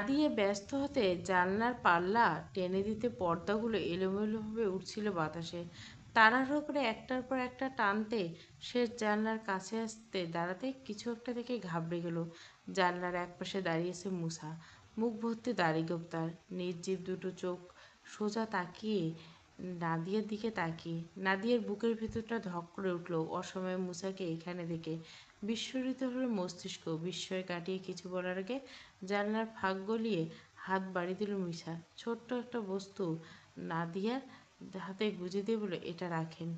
দিয়ে ব্যস্ত হতে জানলার পাল্লা টেনে দিতে পর্দাগুলো এলোমেলোভাবে উঠছিল বাতাসে। তাড়াহুড়ো করে একটার পর একটা টানতে সে জানলার কাছে আসতে দাঁড়াতে কিছু একটা দেখে ঘাবড়ে গেল। জানলার একপাশে দাঁড়িয়েছে মুসা, মুখ ভর্তি দাড়ি গোঁফ, নির্জীব দুটো চোখ সোজা তাকিয়ে নাদিয়ার দিকে তাকিয়ে। নাদিয়ার বুকের ভেতরটা ধক করে উঠল অসময়ে মুসাকে এখানে দেখে। বিস্ফোরিত হলো মস্তিষ্ক। বিস্ময় কাটিয়ে কিছু বলার আগে জানলার ফাঁক গলিয়ে হাত বাড়িয়ে দিল মিশা। ছোট্ট একটা বস্তু নাদিয়ার হাতে গুঁজে দিয়ে বলে, এটা রাখেন।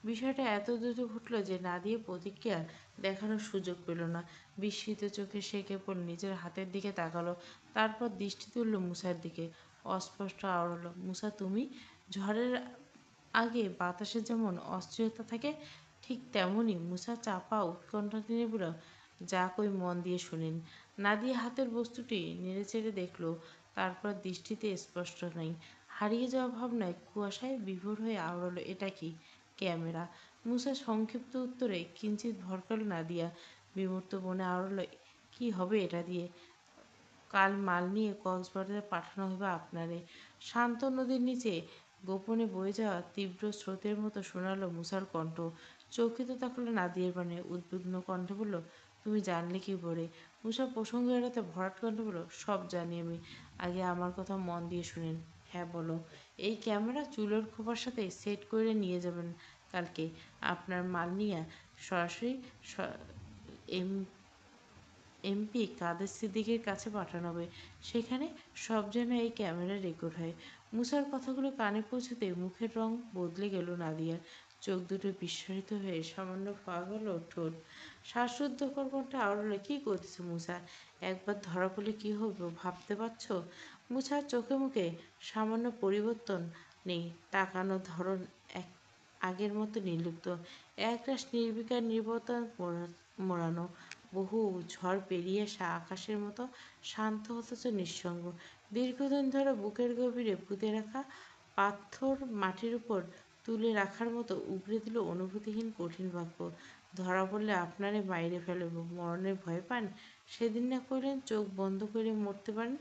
বিষয়টা এত দ্রুত ঘটলো যে নাদিয়া প্রতিক্রিয়া দেখানোর সুযোগ পেল না। বিস্মিত চোখে সে কেবল নিজের হাতের দিকে তাকালো, তারপর দৃষ্টি তুলল মুসার দিকে। অস্পষ্ট আওড়ালো, মুসা তুমি? ঝড়ের আগে বাতাসে যেমন অস্থিরতা থাকে, ঠিক তেমনই। মুসা চাপা উৎকণ্ঠা নিয়ে বলল, যা কই মন দিয়ে শুনেন। নাদিয়া হাতের বস্তুটি নেড়েচেড়ে দেখল, তারপর দৃষ্টিতে স্পষ্ট নাই, হারিয়ে যাওয়া ভাবনায় কুয়াশায় বিভোর হয়ে আওড়ালো, এটা কি? ক্যামেরা। মুসা সংক্ষিপ্ত উত্তরে কিঞ্চিত ভরকাল নাদিয়া বিমূর্ত মনে আওড়ালো, কি হবে এটা দিয়ে? কাল মাল নিয়ে কক্সবাজারে পাঠানো হবে আপনারে। শান্ত নদীর নিচে গোপনে বয়ে যাওয়া তীব্র স্রোতের মতো শোনালো মুসার কণ্ঠ। চকিত তাকালো নাদিয়ার পানে, উদ্বিগ্ন কণ্ঠে বলল, তুমি জানলে কি করে? মুসা প্রসঙ্গ এড়াতে ভরাট কণ্ঠে বলল, সব জানি আমি। আগে আমার কথা মন দিয়ে শুনেন। হ্যাঁ বলো। এই ক্যামেরা চুলোর খোপার সাথে সেট করে নিয়ে যাবেন কালকে। আপনার মাল নিয়ে সরাসরি এম এমপি কাদের সিদ্দিকের কাছে পাঠানো হবে। সেখানে সব যেন এই ক্যামেরা রেকর্ড হয়। মুসার কথাগুলো কানে পৌঁছতে মুখের রং বদলে গেল নাদিয়ার। চোখ দুটো বিস্ফারিত হয়ে সামান্য ফাঁক হলো ঠোঁট। শ্বাসরুদ্ধকর কণ্ঠে আওড়ালো, কি করতেছে মুসা? একবার ধরা পড়লে কি হবে ভাবতে পারছো? মুসার চোখে মুখে সামান্য পরিবর্তন নেই, তাকানোর ধরন এক আগের মতো নির্লিপ্ত, একরাশ নির্বিকার নির্বতা মোড়ানো। বহু ঝড় পেরিয়ে আসা আকাশের মতো শান্ত অথচ নিঃসঙ্গ। দীর্ঘদিন ধরে বুকের গভীরে পুঁতে রাখা পাথর মাটির উপর তুলে রাখার মতো উগরে দিল অনুভূতিহীন কঠিন বাক্য। ধরা পড়লে আপনারে বাইরে ফেলব, মরণের ভয় পান? সেদিন না করলেন চোখ বন্ধ করে মরতে পারেন।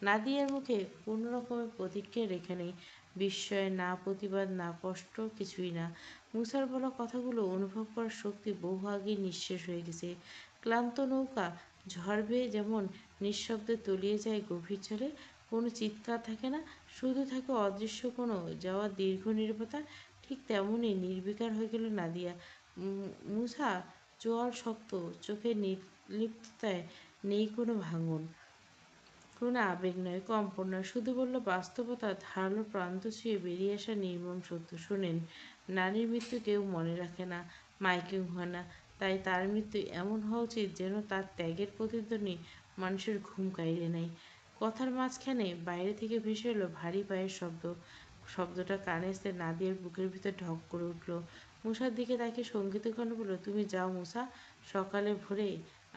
নাদিয়ার মুখে কোনো রকমের প্রতিক্রিয়া রেখে নেই, বিস্ময় না, প্রতিবাদ না, কষ্ট, কিছুই না। মুসার বলা কথাগুলো অনুভব করার শক্তি বহু আগেই নিঃশেষ হয়ে গেছে। ক্লান্ত নৌকা ঝড় বেয়ে যেমন নিঃশব্দে তলিয়ে যায় গভীর জলে, কোনো চিৎকার থাকে না, শুধু থাকে অদৃশ্য কোনো যাওয়ার দীর্ঘ নীরবতা, ঠিক তেমনই নির্বিকার হয়ে গেল নাদিয়া। মুসা চোয়াল শক্ত, চোখের নির্লিপ্ততায় নেই কোনো ভাঙন, কোনো আবেগ নয়, কম্পন নয়, শুধু বলল বাস্তবতা, ধারালো প্রান্ত ছুঁয়ে বেরিয়ে আসা নির্মম সত্য। শোনেন, নারীর মৃত্যু কেউ মনে রাখে না, মাইকিং হয় না, তাই তার মৃত্যু এমন হওয়া উচিত যেন তার ত্যাগের প্রতিধ্বনি মানুষের ঘুম কাড়িয়ে নেয়। কথার মাঝখানে বাইরে থেকে ভেসে এলো ভারী পায়ের শব্দ। শব্দটা কানে এসে নাদিয়ার বুকের ভিতর ঢক করে উঠল। মুসার দিকে তাকিয়ে শঙ্কিত কণ্ঠে বলল, তুমি যাও মুসা, সকালে ভোরে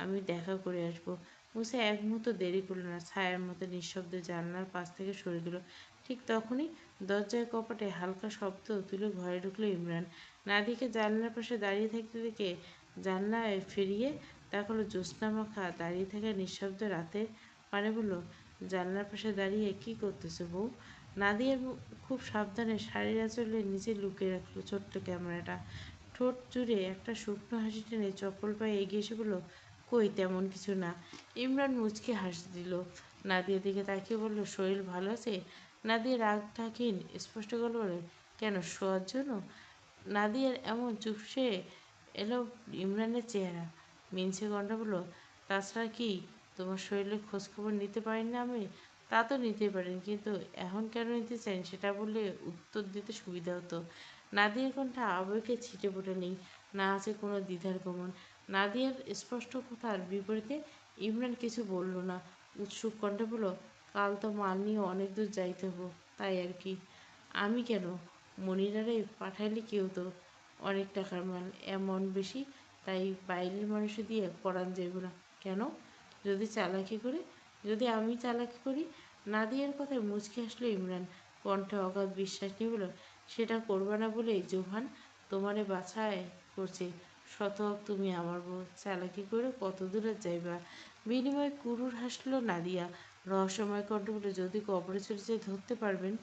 আমি দেখা করে আসবো। মুসা এক মুহূর্ত দেরি করল না, ছায়ার মতো নিঃশব্দে জানলার পাশ থেকে সরে গেল। ঠিক তখনই দরজায় কপাটে হালকা শব্দ তুলে ঘরে ঢুকলো ইমরান। নাদিকে জানলার পাশে দাঁড়িয়ে থাকতে দেখে জানলায় ফিরিয়ে তাকালো জ্যোৎস্নামাখা দাঁড়িয়ে থাকা নিঃশব্দ রাতের পানে। বলল, জানলার পাশে দাঁড়িয়ে কি করতেছে বউ? নাদিয়া খুব সাবধানে শাড়ির আঁচলে নিচে লুকিয়ে রাখলো ছোট্ট ক্যামেরাটা। ঠোঁট জুড়ে একটা শুকনো হাসি টেনে চপল পায়ে এগিয়ে এসে বলল, কই তেমন কিছু না। ইমরান মুচকি হাসি দিল, নাদিয়ার দিকে তাকিয়ে বলল, শরীর ভালো আছে? নাদিয়া রাগ ঢাকিন স্পষ্ট গলা বলে, কেন, শোয়ার জন্য? নাদিয়ার এমন চুপসে এলো ইমরানের চেহারা, মিনসে কণ্ঠে বলল, তাছাড়া কি তোমার শরীরের খোঁজখবর নিতে পারেন না আমি? তা তো নিতেই পারেন, কিন্তু এখন কেন নিতে চান সেটা বললে উত্তর দিতে সুবিধা হতো। নাদিয়ার কণ্ঠে আবেগে ছিটে ফোটা নেই, না আছে কোনো দ্বিধার গমন। নাদিয়ার স্পষ্ট কথার বিপরীতে ইমরান কিছু বলল না, উৎসুক কণ্ঠে বলল, কাল তো মাল নিয়ে অনেক দূর যাইতে হবো, তাই আর কি। আমি কেন? মনিরারে পাঠাইলে কেউ তো অনেক টাকার মাল, এমন বেশি, তাই বাইরের মানুষ দিয়ে করান যাইব না। কেন? যদি চালাকি করে? যদি আমি চালাকি করি? নাদিয়ার কথায় মুচকি হাসলো ইমরান, কণ্ঠে অগাধ বিশ্বাস নিয়ে বলল, সেটা করবা না বলেই জোহান তোমারে বাছাই করছে। শতক তুমি আমার বউ, চালাকি করে কত দূরে যাইবা? বিনিময়ে কুরুর হাসলো নাদিয়া, রহস্যময় কণ্ঠগুলো যদি কবরে চলে যায় ধরতে পারবেন,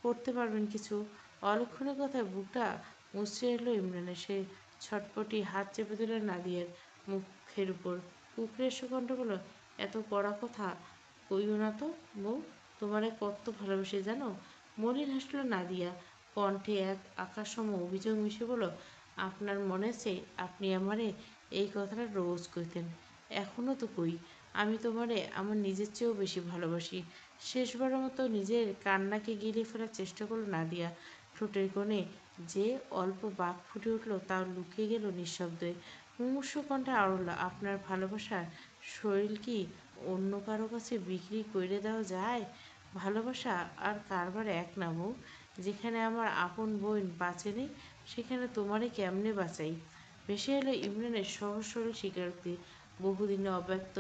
করতে পারবেন কিছু। অলক্ষণের কথায় বুকটা মুচড়ে এলো ইমরানের। সে ছটপটি হাত চেপে দিল নাদিয়ার মুখের উপর। কুকড়ে এসে কণ্ঠ বলল, এত কড়া কথা কইও না তো বউ, তোমারে কত ভালোবাসি জানো। মলিন হাসল নাদিয়া, কণ্ঠে এক আকাশসম অভিযোগ মিশে বলল, আপনার মনে আছে আপনি আমারে এই কথাটা রোজ কইতেন, এখনও তো কই, আমি তোমারে আমার নিজের চেয়েও বেশি ভালোবাসি। শেষবারের মতো নিজের কান্নাকে গিলিয়ে ফেলার চেষ্টা করলো নাদিয়া। ঠোঁটের কোণে যে অল্প বাঁক ফুটে উঠল তাও লুকিয়ে গেল নিঃশব্দে। মুমূর্ষু কণ্ঠে আওড়াল, আপনার ভালোবাসার শরীর কি অন্য কারো কাছে বিক্রি করে দেওয়া যায়? ভালোবাসা আর কারবার এক না বউ। যেখানে আমার আপন বোন বাঁচেনি সেখানে তোমারে কেমনে বাঁচাই। ভেসে এলো ইমরানের সহজ সরল স্বীকারোক্তি। বহুদিনে অব্যক্ত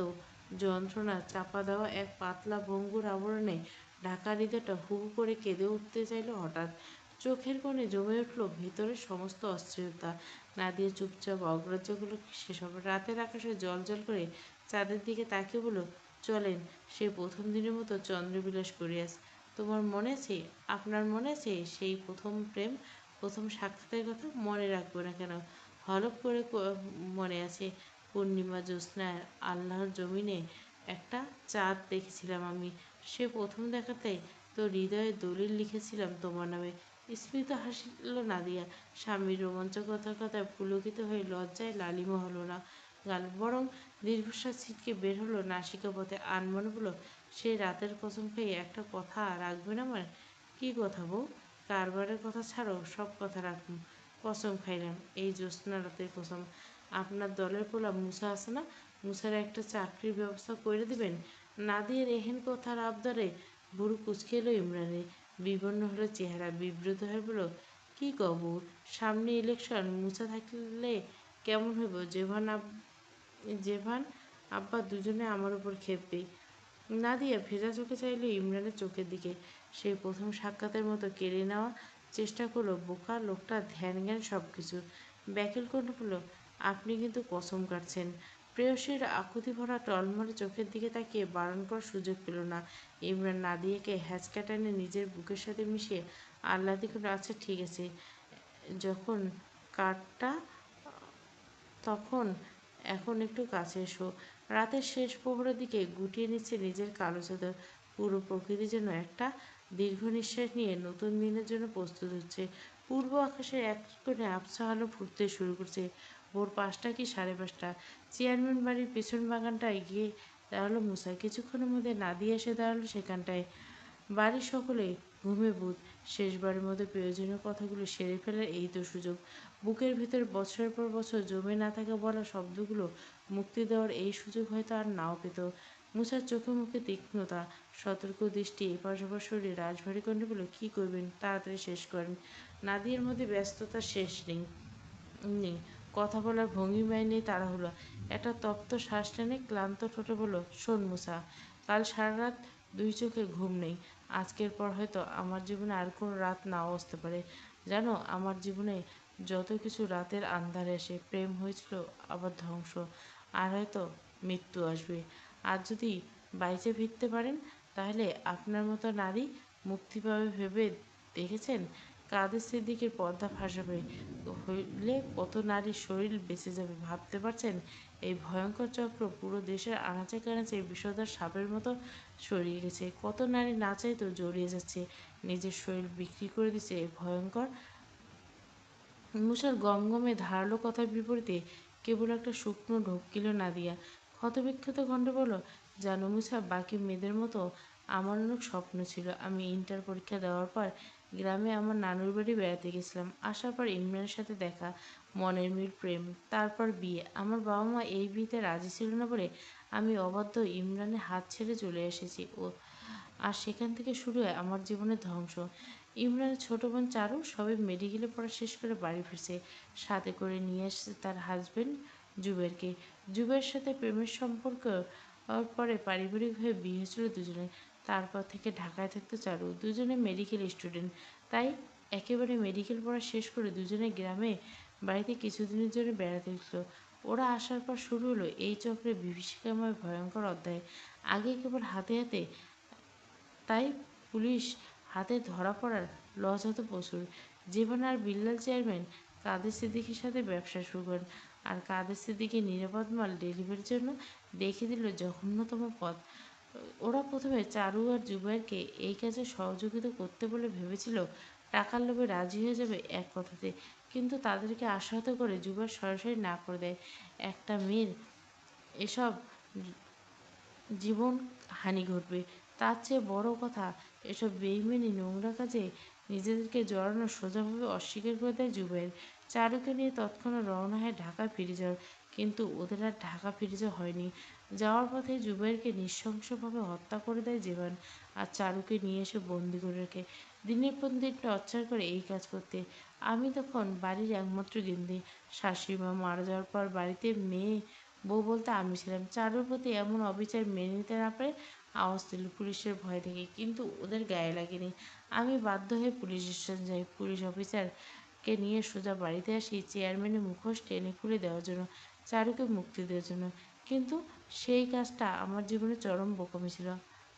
যন্ত্রণা চাপা দেওয়া এক পাতলা ভঙ্গুর আবরণে ঢাকা হৃদয়টা হু হু করে কেঁদে উঠতে চাইল হঠাৎ। চোখের কোণে জমে উঠল ভেতরের সমস্ত অস্থিরতা। নাদিয়া চুপচাপ অগ্রাহ্যগুলো সেসব। রাতের আকাশে জল করে চাঁদের দিকে তাকিয়ে বলল, চলেন সেই প্রথম দিনের মতো চন্দ্রবিলাস করিয়াস। তোমার মনে আছে, আপনার মনে আছে সেই প্রথম প্রেম, প্রথম সাক্ষাতের কথা? মনে রাখবো না কেন, হলপ করে মনে আছে। পূর্ণিমা জ্যোৎস্নায় আল্লাহর জমিনে একটা চাঁদ দেখেছিলাম আমি। সে প্রথম দেখাতে তো হৃদয়ে দলিল লিখেছিলাম তোমার নামে। স্মিত হাসিল নাদিয়া। স্বামীর রোমাঞ্চকতার কথায় পুলকিত হয়ে লজ্জায় লালিমা হলো না গাল, বরং দীর্ঘশ্বাস ছিটকে বের হলো নাসিকাপথে। আনমনে বলল, সেই রাতের কসম খেয়ে একটা কথা রাখবেন আমার? কী কথা বউ? কারবারের কথা ছাড়ো, সব কথা রাখুন। কসম খাইলাম এই জ্যোৎস্না রাতের কসম। আপনার দলের পোলা মুসা আছে না, মুসার একটা চাকরির ব্যবস্থা করে দেবেন। নাদিয়ার এহেন কথার আবদারে বুড়ো কুচকে এলো ইমরানের। বিবর্ণ হলো চেহারা, বিব্রত হয়ে বলল, কি কব, সামনে ইলেকশন, মুসা থাকলে কেমন হইব? জেভান আব্বা দুজনে আমার উপর খেপবে। নাদিয়া ভেজা চোখে চাইল ইমরানের চোখের দিকে। সেই প্রথম সাক্ষাতের মতো কেড়ে নেওয়ার চেষ্টা করলো। বোকা লোকটা ধ্যান জ্ঞান সব কিছু। ব্যাকুল কণ্ঠ বলল, আপনি কিন্তু কসম কাটছেন। প্রেয়সীর আকুতি ভরা টলমলে চোখের দিকে তাকিয়ে বারণ করার সুযোগ পেল না। ইমরান নাদিয়াকে হ্যাঁচকা টেনে নিজের বুকের সাথে মিশিয়ে আহ্লাদি করল, আচ্ছা ঠিক আছে, যখন কাঠটা তখন এখন একটু কাছে এসো। রাতের শেষ প্রহরের দিকে গুটিয়ে নিচ্ছে নিজের কালো চাদর। পুরো প্রকৃতি যেন একটা দীর্ঘ নিঃশ্বাস নিয়ে নতুন দিনের জন্য প্রস্তুত হচ্ছে। পূর্ব আকাশের এক কোণে আবছা আলো ফুটতে শুরু করছে। ভোর ৫টা কি ৫:৩০। চেয়ারম্যান বাড়ির পেছন বাগানটায় গিয়ে দাঁড়ালো মুসা। কিছুক্ষণের মধ্যে নাদিয়া এসে দাঁড়ালো সেখানটায়। বাড়ির সকলে ঘুমে বুঁদ। শেষবারের মতো প্রয়োজনীয় কথাগুলো সেরে ফেলার এই তো সুযোগ। বুকের ভেতর বছরের পর বছর জমে না থাকা বলা শব্দগুলো মুক্তি দেওয়ার এই সুযোগ হয়তো আর নাও পেত। মুসার চোখে মুখে তীক্ষ্ণতা, সতর্ক দৃষ্টি, এপাশ ওপাশ সরিয়ে রাজভারী কণ্ঠে বলল, কী করবেন তাড়াতাড়ি শেষ করেন। নাদিয়ার মধ্যে ব্যস্ততার শেষ নেই, কথা বলার ভঙ্গিমায় নেই তাড়াহুড়ো। একটা তপ্ত শ্বাস টেনে ক্লান্ত ঠোঁটে বলল, শোন মুসা, কাল সারা রাত দুই চোখে ঘুম নেই। আজকের পর হয়তো আমার জীবনে আর কোনো রাত নাও আসতে পারে। জানো, আমার জীবনে যত কিছু রাতের আন্ধারে আসে, প্রেম হয়েছিল, আবার ধ্বংস, আর হয়তো মৃত্যু আসবে। আর যদি বাইচে ফিরতে পারেন তাহলে আপনার মতো নারী মুক্তি পাবে ভেবে দেখেছেন? কাদের সিদ্দিকের পর্দা ফাঁস হইলে কত নারীর শরীর বেঁচে যাবে ভাবতে পারছেন? এই ভয়ঙ্কর চক্র পুরো দেশের আনাচে কানাচে বিষধর সাপের মতো ছড়িয়ে গেছে। কত নারী না চাইতেও জড়িয়ে যাচ্ছে, নিজের শরীর বিক্রি করে দিচ্ছে এই ভয়ঙ্কর। মুসার গমগমে ধারালো কথার বিপরীতে কেবল একটা শুকনো ঢোক গিল নাদিয়া। ক্ষতবিক্ষত কণ্ঠে বলল, জানো মুসা, বাকি মেয়েদের মতো আমার অনেক স্বপ্ন ছিল। আমি ইন্টার পরীক্ষা দেওয়ার পর গ্রামে আমার নানুর বাড়ি বেড়াতে গেছিলাম। আসার পর ইমরানের সাথে দেখা, মনের মিল, প্রেম, তারপর বিয়ে। আমার বাবা মা এই বিয়েতে রাজি ছিল না বলে আমি অবাধ্য ইমরানের হাত ছেড়ে চলে এসেছি। আর সেখান থেকে শুরু হয় আমার জীবনের ধ্বংস। ইমরানের ছোট বোন চারু সবে মেডিকেলে পড়া শেষ করে বাড়ি ফিরছে। সাথে করে নিয়ে এসেছে তার হাজবেন্ড জুবেরকে। জুবের সাথে প্রেমের সম্পর্ক পরে পারিবারিকভাবে বিয়ে হয়েছিল দুজনের। তারপর থেকে ঢাকায় থাকতো চারু। দুজনে মেডিকেল স্টুডেন্ট, তাই একেবারে মেডিকেল পড়া শেষ করে দুজনে গ্রামে বাড়িতে কিছুদিনের জন্য বেড়াতে এসেছিল। ওরা আসার পর শুরু হলো এই চক্রের বিভীষিকাময় ভয়ঙ্কর অধ্যায়। আগে কেবল হাতে হাতে তাই পুলিশ হাতে ধরা পড়ার লস হতো প্রচুর। জীবন আর বিল্লাল চেয়ারম্যান কাদের সিদ্দিকীর সাথে ব্যবসা শুরু করেন, আর কাদের সিদ্দিকী নিরাপদ মাল ডেলিভারির জন্য দেখিয়ে দিল জঘন্যতম পথ। ওরা প্রথমে চারু আর জুবাইরকে এই কাজে সহযোগিতা করতে বলে ভেবেছিল টাকার লোভে রাজি হয়ে যাবে এক কথাতে, কিন্তু তাদেরকে আশাহত করে জুবাইর সরাসরি না করে দেয়। একটা মেয়ের এসব জীবন হানি ঘটবে, তার চেয়ে বড় কথা এসব বেইমানি নোংরা কাজে নিজেদেরকে জড়ানো সোজাভাবে অস্বীকার করে দেয় জুবাইর। চারুকে নিয়ে তৎক্ষণাৎ রওনা হয় ঢাকা ফিরে যাওয়ার, কিন্তু ওদের আর ঢাকা ফিরে যাওয়া হয়নি। যাওয়ার পথে জুবাইরকে নৃশংসভাবে হত্যা করে দেয় জীবন, আর চারুকে নিয়ে এসে বন্দি করে রাখে, দিনের পর দিন টর্চার করে এই কাজ করতে। আমি তখন বাড়ির একমাত্র গিন্নি। শাশুড়ি মা মারা যাওয়ার পর বাড়িতে মেয়ে বউ বলতে আমি ছিলাম। চারুর প্রতি এমন অবিচার মেনে নিতে না পারে আওয়াজ দিল পুলিশের ভয় থেকে, কিন্তু ওদের গায়ে লাগেনি। আমি বাধ্য হয়ে পুলিশ স্টেশন যাই। পুলিশ অফিসারকে নিয়ে সোজা বাড়িতে আসি চেয়ারম্যানের মুখোশ টেনে খুলে দেওয়ার জন্য, চারুকে মুক্তি দেওয়ার জন্য। কিন্তু সেই কাজটা আমার জীবনে চরম বোকামি ছিল।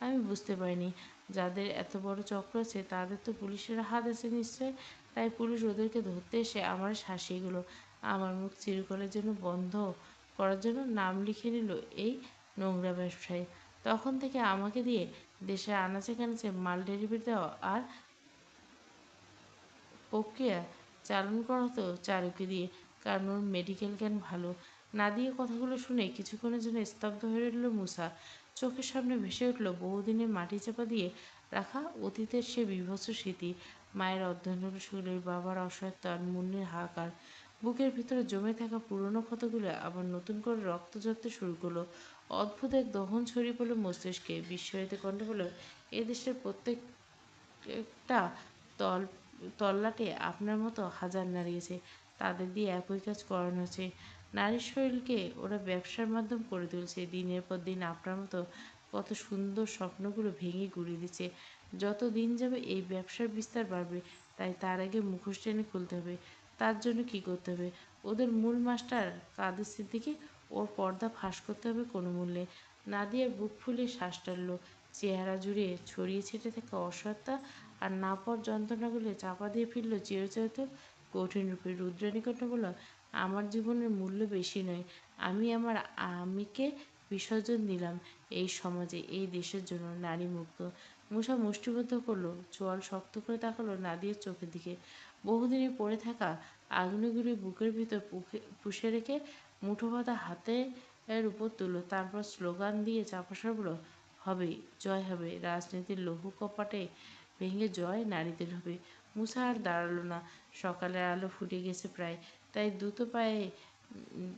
আমি বুঝতে পারিনি যাদের এত বড় চক্র আছে তাদের তো পুলিশের হাত আছে নিশ্চয়। তাই পুলিশ ওদেরকে ধরতে এসে আমার শাসিয়ে গেল। আমার মুখ চিরকালের জন্য বন্ধ করার জন্য নাম লিখে নিল এই নোংরা ব্যবসায়ী। তখন থেকে আমাকে দিয়ে দেশের আনাচে কানাচে মাল ডেলিভারি দেওয়া আর প্রক্রিয়া চালান করা হতো চারুকে দিয়ে, কারণ ওর মেডিকেল জ্ঞান ভালো। নাদিয়া কথাগুলো শুনে কিছুক্ষণের জন্য স্তব্ধ হয়ে রইল মুসা। চোখের সামনে ভেসে উঠল বহুদিনের মাটি চাপা দিয়ে রাখা অতীতের সে বীভৎস স্মৃতি। মায়ের অর্ধনগ্ন শরীর, বাবার অসহায়ত্ব আর মুন্নির হাহাকার। বুকের ভিতরে জমে থাকা পুরনো ক্ষতগুলো আবার নতুন করে রক্ত ঝরতে শুরু করলো। অদ্ভুত এক দহন ছড়িয়ে পড়ল মস্তিষ্কে। বিস্ময়িত কণ্ঠে বলল, এ দেশের প্রত্যেকটা তল তল্লাটে আপনার মতো হাজার নারী আছে, তাদের দিয়ে একই কাজ করানো হচ্ছে। নারীর শরীরকে ওরা ব্যবসার মাধ্যম করে তুলছে। দিনের পর দিন আপনার মতো কত সুন্দর স্বপ্নগুলো ভেঙে গুঁড়িয়ে দিচ্ছে। যত দিন যাবে এই ব্যবসার বিস্তার বাড়বে, তাই তার আগে মুখোশ টেনে খুলতে হবে। তার জন্য কি করতে হবে? ওদের মূল মাস্টার কাদের সিদ্দিকী, ওর পর্দা ফাঁস করতে হবে কোনো মূল্যে। নাদিয়ার বুক ফুলিয়ে শ্বাস টানল। চেহারা জুড়ে ছড়িয়ে ছিটে থাকা অসহায়তা আর নাপর যন্ত্রণাগুলো চাপা দিয়ে ফিরল চিরচরিত কঠিন রূপে। রুদ্রাণী কণ্ঠে বলল, আমার জীবনের মূল্য বেশি নয়। আমি আমার আমিকে বিসর্জন দিলাম এই সমাজে, এই দেশের জন্য। নারী মুক্ত। মুসা মুষ্টিবদ্ধ করলো, চোয়াল শক্ত করে তাকালো নাদিয়ার চোখের দিকে। বহুদিনে পড়ে থাকা আগ্নেয়গিরি বুকের ভিতর পুষে রেখে মুঠো বাঁধা হাতের উপর তুলল, তারপর স্লোগান দিয়ে চাপাসা বলল, হবে, জয় হবে। রাজনীতির লৌহ কপাটে ভেঙে জয় নারীদের হবে। মুসা আর দাঁড়ালো না। সকালের আলো ফুটে গেছে প্রায়, তাই দ্রুত পায়ে উম,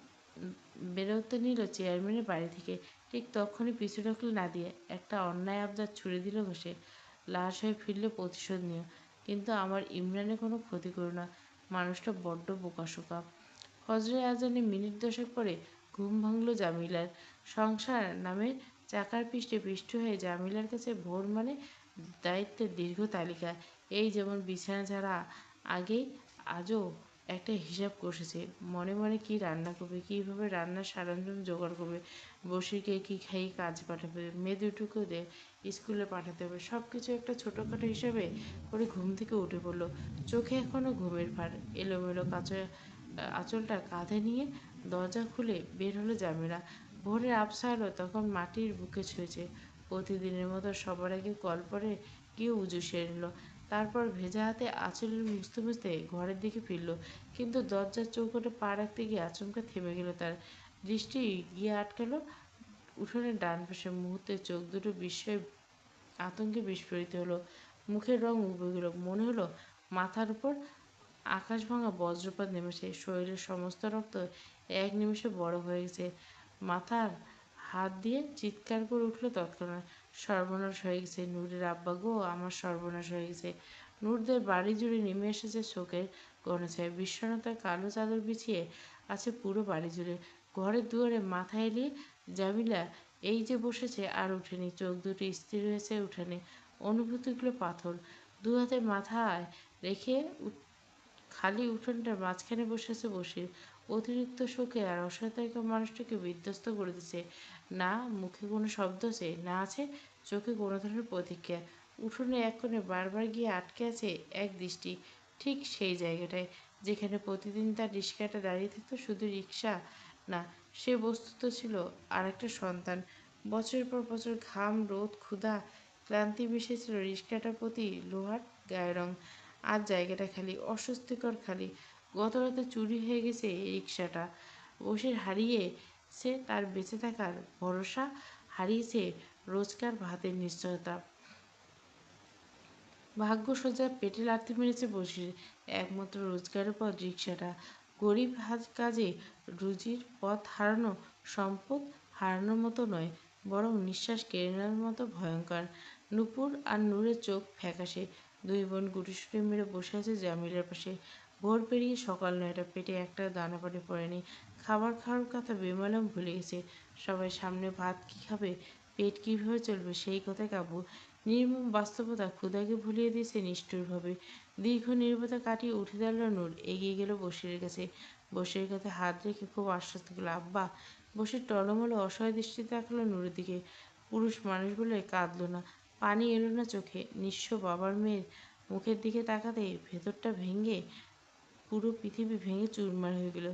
বেরোতে নিল চেয়ারম্যানের বাড়ি থেকে। ঠিক তখনই পিছু ঢুকল নাদিয়া। একটা অন্যায় আবদার ছুড়ে দিল ঘষে, লাশ হয়ে ফিরলে প্রতিশোধ নিও, কিন্তু আমার ইমরানের কোনো ক্ষতি করো না। মানুষটা বড্ড বোকাশোকা। ফজরের আজানে মিনিট দশেক পরে ঘুম ভাঙল জামিলার। সংসার নামের চাকার পিষ্টে পিষ্ট হয়ে জামিলার কাছে ভোর মানে দায়িত্বের দীর্ঘ তালিকা। এই যেমন বিছানা ছাড়া আগেই আজও একটা হিসাব কষেছে। মনে মনে কী রান্না করবে, কীভাবে রান্নার সরঞ্জাম জোগাড় করবে, বসিরকে কী খাইয়ে কাজ পাঠাবে, মেয়ে দুটোকেও স্কুলে পাঠাতে হবে। সব কিছু একটা ছোটোখাটো হিসাবে করে ঘুম থেকে উঠে পড়ল। চোখে এখনও ঘুমের ভার। এলোমেলো আঁচলটা কাঁধে নিয়ে দরজা খুলে বের হলো জামিলা। ভোরের আবছা আলো তখন মাটির বুকে ছুঁয়েছে। প্রতিদিনের মতো সবার আগে কল পরে গিয়ে উজু সেরে নিল। তারপর ভেজা হাতে আঁচলের মুছতে মুছতে ঘরের দিকে ফিরল, কিন্তু দরজার চৌকাঠে পা রাখতে গিয়ে আচমকা থেমে গেল তার। দৃষ্টি গিয়ে আটকালো উঠোনের ডান পাশে। মুহূর্তে চোখ দুটো বিস্ময় আতঙ্কে বিস্ফোরিত হলো। মুখের রং উবে গেল। মনে হলো মাথার উপর আকাশ ভাঙা বজ্রপাত নেমেছে। শরীরের সমস্ত রক্ত এক নিমেষে বরফ হয়ে গেছে। মাথার হাত দিয়ে চিৎকার করে উঠল তৎক্ষণাৎ, সর্বনাশ হয়ে গেছে, নূরের আব্বা গো, আমার সর্বনাশ হয়ে গেছে। নূরদের বাড়ি জুড়ে নেমে এসেছে শোকের গণছায়া। বিষণ্ণতার কালো চাদর বিছিয়ে আছে পুরো বাড়ি জুড়ে। ঘরের দুয়ারে মাথা এলিয়ে জামিলা এই যে বসেছে আর উঠেনি। চোখ দুটো স্থির হয়েছে উঠানে, অনুভূতিগুলো পাথর। দু হাতে মাথায় রেখে খালি উঠোনটার মাঝখানে বসে আছে বসির। অতিরিক্ত শোকে আর অসহায়তায় মানুষটাকে বিধ্বস্ত করে দিচ্ছে। না মুখে কোনো শব্দ আছে, না আছে চোখে কোনো ধরনের প্রতিক্রিয়া। উঠোনে এক কোণে বারবার গিয়ে আটকে আছে এক দৃষ্টি, ঠিক সেই জায়গাটায় যেখানে প্রতিদিন তার রিক্সাটা দাঁড়িয়ে থাকতো। শুধু রিক্সা না, সে বস্তুত ছিল আর একটা সন্তান। বছরের পর বছর ঘাম, রোদ, ক্ষুধা, ক্লান্তি মিশেছিল রিক্সাটার প্রতি লোহার গায়ের রং। আজ জায়গাটা খালি, অস্বস্তিকর খালি। গত রাতে চুরি হয়ে গেছে এই রিক্সাটা। বসে হারিয়েছে তার বেঁচে থাকার ভরসা, হারিয়েছে রোজকার ভাতের নিশ্চয়তা। ভাগ্য সোজা পেটে লাথি মেরেছে বসির। একমাত্র রোজগারের পথ রিক্সাটা। গরিব কাজে রুজির পথ হারানো সম্পদ হারানোর মতো নয়, বরং নিঃশ্বাস কেড়ে নেওয়ার মতো ভয়ঙ্কর। নূপুর আর নূরের চোখ ফ্যাকাশে। দুই বোন গুটিসুটি মেরে বসে আছে জামিলার পাশে। ভোর পেরিয়ে সকাল 9টা, পেটে একটা দানা পানি পড়েনি। খাবার খাওয়ার কথা বেমালুম ভুলে গেছে সবাই। সামনে ভাত কী খাবে, পেট কীভাবে চলবে, সেই কথাই কাব্য। নির্মম বাস্তবতা ক্ষুধাকে ভুলিয়ে দিয়েছে নিষ্ঠুরভাবে। দীর্ঘ নীরবতা কাটিয়ে উঠে দাঁড়ালো নূর, এগিয়ে গেল বশিরের কাছে। বশিরের কাছে হাত রেখে খুব আশ্বস্ত করলো, আব্বা। বশির টলমলে অসহায় দৃষ্টিতে তাকালো নূরের দিকে। পুরুষ মানুষ বলে কাঁদলো না, পানি এলো না চোখে। নিঃস্ব বাবার মেয়ের মুখের দিকে তাকাতে ভেতরটা ভেঙে, পুরো পৃথিবী ভেঙে চুরমার হয়ে গেল।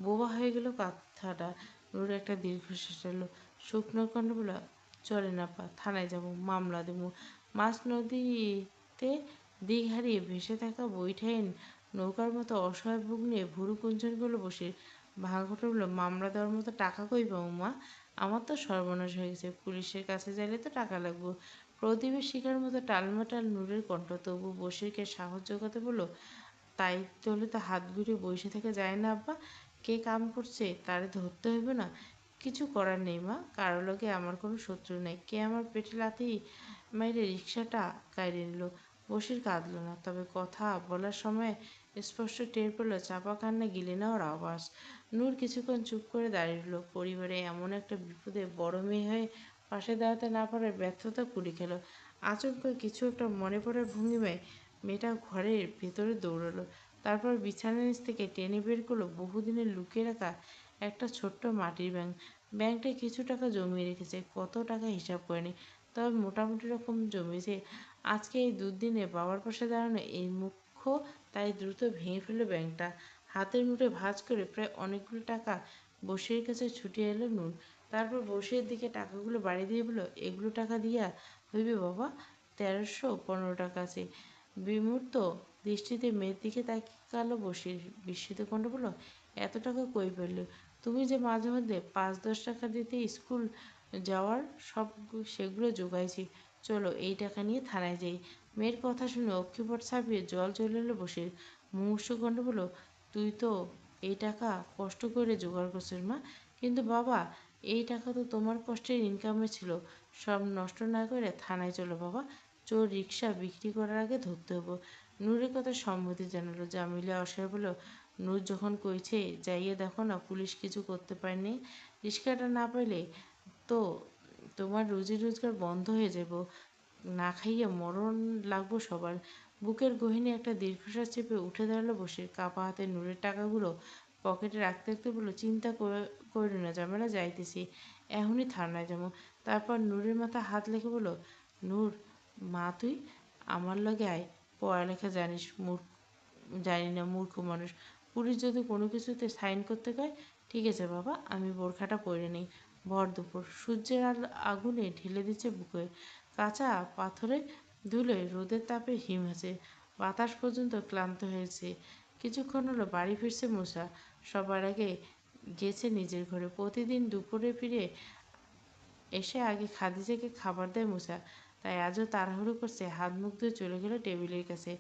বোবা হয়ে গেল কথাটা। নূর একটা দীর্ঘশ্বাস এলো, শুকনো কণ্ঠ বলল, চলে না পা, থানায় যাব, মামলা দেবো। মাঝ নদীতে দিক হারিয়ে ভেসে থাকা বৈঠাইন নৌকার মতো অসহায় বুক নিয়ে ভুরু কুঞ্চন করলো বসির। ভাঙাটা বলল, মামলা দেওয়ার মতো টাকা কই পাবো মা? আমার তো সর্বনাশ হয়ে গেছে, পুলিশের কাছে যাইলে তো টাকা লাগবো। প্রদীপের শিকার মতো টালমাটাল নূরের কণ্ঠ। তবু বসিরকে সাহস জোগাতে বলল, তাই হলে তো হাত ঘুরে বসে থেকে যায় না আব্বা। কে কাম করছে তারে ধরতে হইবে না? কিছু করার নেই মা, কারো লগে আমার কোনো শত্রু নেই। কে আমার পেটে লাথি মাইরে রিক্সাটা কাইরে নিল? বসির কাঁদল না, তবে কথা বলার সময় স্পষ্ট টের পেল চাপা কান্না গিলে নেওয়ার আওয়াজ। নূর কিছুক্ষণ চুপ করে দাঁড়িয়ে রইল। পরিবারে এমন একটা বিপদে বড় মেয়ে হয়ে পাশে দাঁড়াতে না পারার ব্যর্থতা কুড়ি খেল। আচমকা কিছু একটা মনে পড়ার ভঙ্গিমায় মেয়েটা ঘরের ভেতরে দৌড়ালো। তারপর বিছানার নিচ থেকে টেনে বের করলো বহুদিনের লুকিয়ে রাখা একটা ছোট্ট মাটির ব্যাঙ। ব্যাংকটায় কিছু টাকা জমিয়ে রেখেছে, কত টাকা হিসাব করেনি, তবে মোটামুটি রকম জমিয়েছে। আজকে এই দুর্দিনে বাবার পাশে দাঁড়ানো এই মুখ্য, তাই দ্রুত ভেঙে ফেললো ব্যাংকটা। হাতের মুঠে ভাঁজ করে প্রায় অনেকগুলো টাকা বসির কাছে ছুটে এলো নূর। তারপর বসির দিকে টাকাগুলো বাড়ি দিয়ে বলল, এগুলো টাকা দিয়া হইবে বাবা? 1315 টাকা আছে। বিমূর্ত দৃষ্টিতে মেয়ের দিকে তাকালো বসির। বিস্মিত কণ্ঠ বলল, এত টাকা কই পেলে? তুমি যে মাঝে মধ্যে 5-10 টাকা দিতে স্কুল যাওয়ার, সব সেগুলো জোগাইছি। চলো এই টাকা নিয়ে থানায় যাই। মেয়ের কথা শুনে অক্ষিপট ছাপিয়ে জল চলে এলো বসির। মুমূর্ষু কণ্ঠে বলল, তুই তো এই টাকা কষ্ট করে জোগাড় করছিস মা, কিন্তু বাবা, এই টাকা তো তোমার কষ্টের ইনকামে ছিল। সব নষ্ট না করে থানায় চলো বাবা, চোর রিক্সা বিক্রি করার আগে ধরতে হবো। নূরের কথা সম্মতি জানালো। জামিলা অসহায় বলল, নূর যখন কইছে যাইয়ে দেখো না, পুলিশ কিছু করতে পারেনি। রিক্সাটা না পাইলে তো তোমার রুজি রোজগার বন্ধ হয়ে যাব, না খাইয়ে মরণ লাগবো সবার। বুকের গহীনে একটা দীর্ঘশ্বাস চেপে উঠে দাঁড়ালো বসে। কাপা হাতে নূরের টাকাগুলো পকেটে রাখতে রাখতে বললো, চিন্তা করি না জামেলা, যাইতেছি এখনই থানায় যাবো। তারপর নূরের মাথা হাত লেগে বলল, নূর মা, তুই আমার লগে আয়, পড়ালেখা জানিস, জানি না, মূর্খ মানুষ। পুলিশ যদি কোনো কিছুতে সাইন করতে কয়, ঠিক আছে বাবা, আমি বোরখাটা পরে নিই। ভর দুপুর, সূর্যের আগুনে ঢেলে দিচ্ছে বুকে। কাঁচা পাথরে ধুলোয় রোদের তাপে হিম আছে। বাতাস পর্যন্ত ক্লান্ত হয়েছে। কিছুক্ষণ হলো বাড়ি ফিরছে মূসা। সবার আগে গেছে নিজের ঘরে। প্রতিদিন দুপুরে ফিরে এসে আগে খাদিজাকে খাবার দেয় মূসা। তাই আজও তাড়াহুড়ো করছে, হাত মুখ ধুয়ে চলে গেল টেবিলের কাছে।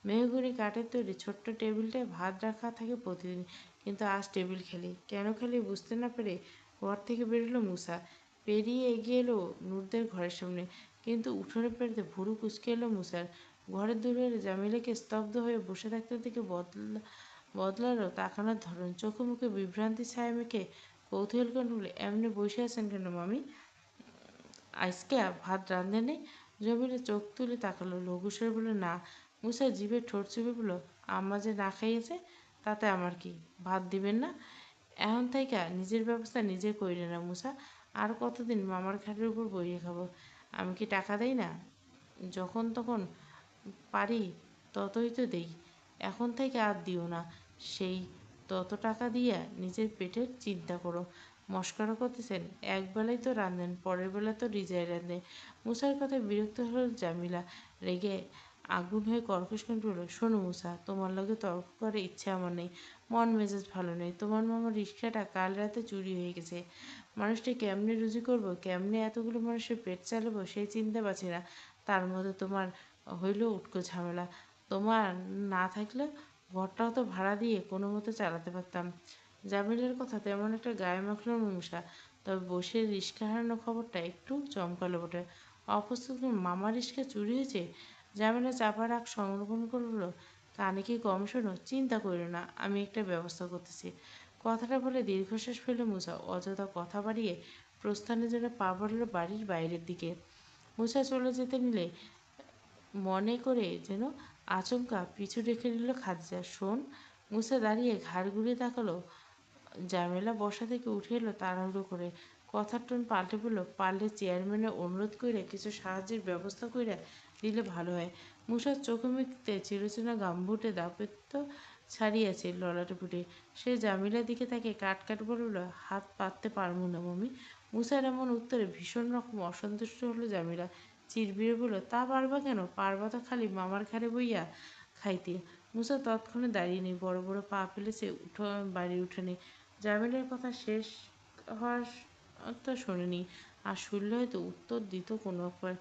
মেহগনি কাঠের তৈরি ছোট্ট টেবিলটায় ভাত রাখা থাকে প্রতিদিন, কিন্তু আজ টেবিল খালি। কেন খালি বুঝতে না পেরে ঘর থেকে বেরোলো মূসা। পেরিয়ে এগিয়ে এলো নূরদের ঘরের সামনে, কিন্তু উঠোনে পেরোতে ভুরু কুঁচকে এলো মূসার। ঘরের দূরে জামিলাকে স্তব্ধ হয়ে বসে থাকতে দেখে বদলালো তাকানোর ধরন। চোখে মুখে বিভ্রান্তি ছায়া মেখে কৌতূহল করে বলে, এমনি বসে আছেন কেন মামি? আজকে ভাত রাঁধে নেই? জমিলা চোখ তুলে তাকালো, লঘুস্বরে বলল, না। মুসা জিভে ঠোঁট চেপে বলল, আম্মা যে না খাইয়েছে তাতে আমার কি? ভাত দিবেন না? এখন থাইকা নিজের ব্যবস্থা নিজে কইরে না মুসা। আর কতদিন মামার খাটের উপর বইয়ে খাবো? আমি কি টাকা দেই না? যখন তখন পারি ততই তো দেই। এখন থেকে আর দিও না। সেই তত টাকা দিয়া নিজের পেটের চিন্তা করো। মশকরা করতেছেন? একবেলাই তো রাঁধেন, পরের বেলা তো রিজাই রাঁধে। মুসার কথায় বিরক্ত হল জামিলা। রেগে আগুন হয়ে কর্কশ কণ্ঠে বলল, শোনো মুসা, তোমার লগে তর্ক করার ইচ্ছে আমার নেই। মন মেজাজ ভালো নেই। তোমার মামার রিক্সাটা কাল রাতে চুরি হয়ে গেছে। মানুষটা কেমনে রুজি করবো, কেমনে এতগুলো মানুষের পেট চালাবো সেই চিন্তা পাচ্ছি না। তার মধ্যে তোমার হইল উটকো ঝামেলা। তোমার না থাকলে ঘরটাও তো ভাড়া দিয়ে কোনো মতো চালাতে পারতাম। জামিলের কথা তেমন একটা গায়ে মাখল না মুসা। তবে বসের রিস্কা হারানোর খবরটা একটু চমকালো বটে। অপ্রস্তুত মামার রিস্কা চুরি হয়েছে? জামিলা চাপা রাগ সংরক্ষণ করলো। কানে কি কম শোনো? চিন্তা করিও না, আমি একটা ব্যবস্থা করতেছি। কথাটা বলে দীর্ঘশ্বাস ফেলে মুসা অযথা কথা বাড়িয়ে প্রস্থানের জন্য পা বাড়ল বাড়ির বাইরের দিকে। মুসা চলে যেতে নিলে মনে করে যেন আচমকা পিছু রেখে নিল খাদিজা। শোন। মুসা দাঁড়িয়ে ঘাড় ঘুরিয়ে তাকালো। জামেলা বসা থেকে উঠে এলো তাড়াহুড়ো করে। কথার টোন পাল্টে বলল, পারলে চেয়ারম্যানের অনুরোধ কইরা কিছু সাহায্যের ব্যবস্থা কইরা দিলে ভালো হয়। মুসার চোখে মুখতে চিরচেনা গাম্ভুটে দাপত্য ছাড়িয়েছে ললাটে ফুটে। সে জামিলার দিকে তাকে কাট কাট বলল, হাত পাততে পারবো না মমি। মুসার এমন উত্তরে ভীষণ রকম অসন্তুষ্ট হলো জামিলা। চিরবিরে বলল, তা পারবা কেন? পারবা তো খালি মামার ঘাড়ে বইয়া খাইতে। মুসা তৎক্ষণে দাঁড়িয়ে নেই, বড় বড় পা ফেলেছে বাড়ির উঠানে। জামিলের কথা শেষ হওয়ার তো শোনেনি, আর শুনলে হয়তো উত্তর দিত কোনো একবার।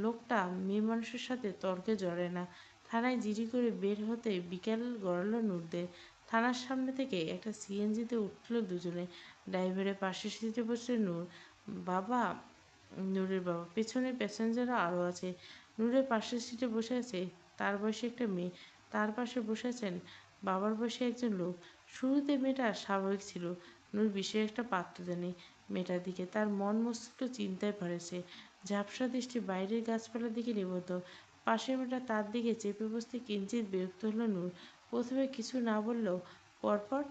লোকটা মেয়ে মানুষের সাথে তর্কে জড়ায় না। থানায় জিডি করে বের হতে বিকেল গড়ালো নূরদের। থানার সামনে থেকে একটা সিএনজিতে উঠল দুজনে। ড্রাইভারের পাশের সিটে বসে নূর বাবা, নূরের বাবা। পেছনে প্যাসেঞ্জাররা আরও আছে। নূরের পাশের সিটে বসে আছে তার বয়সী একটা মেয়ে। তার পাশে বসে আছেন বাবার বয়সী একজন লোক। শুরুতে মেয়েটা স্বাভাবিক ছিল। নূর বিশেষ একটা পাত্র দেয়নি মেয়েটার দিকে। তার মন মস্তিষ্ক চিন্তায় ভরেছে। ঝাপসা দৃষ্টি বাইরের গাছপালার দিকে নিবদ্ধ। পাশের মেয়েটা তার দিকে চেপে বসতে কিঞ্চিত বিরক্ত হলো নূর। প্রথমে কিছু না বললেও পরপর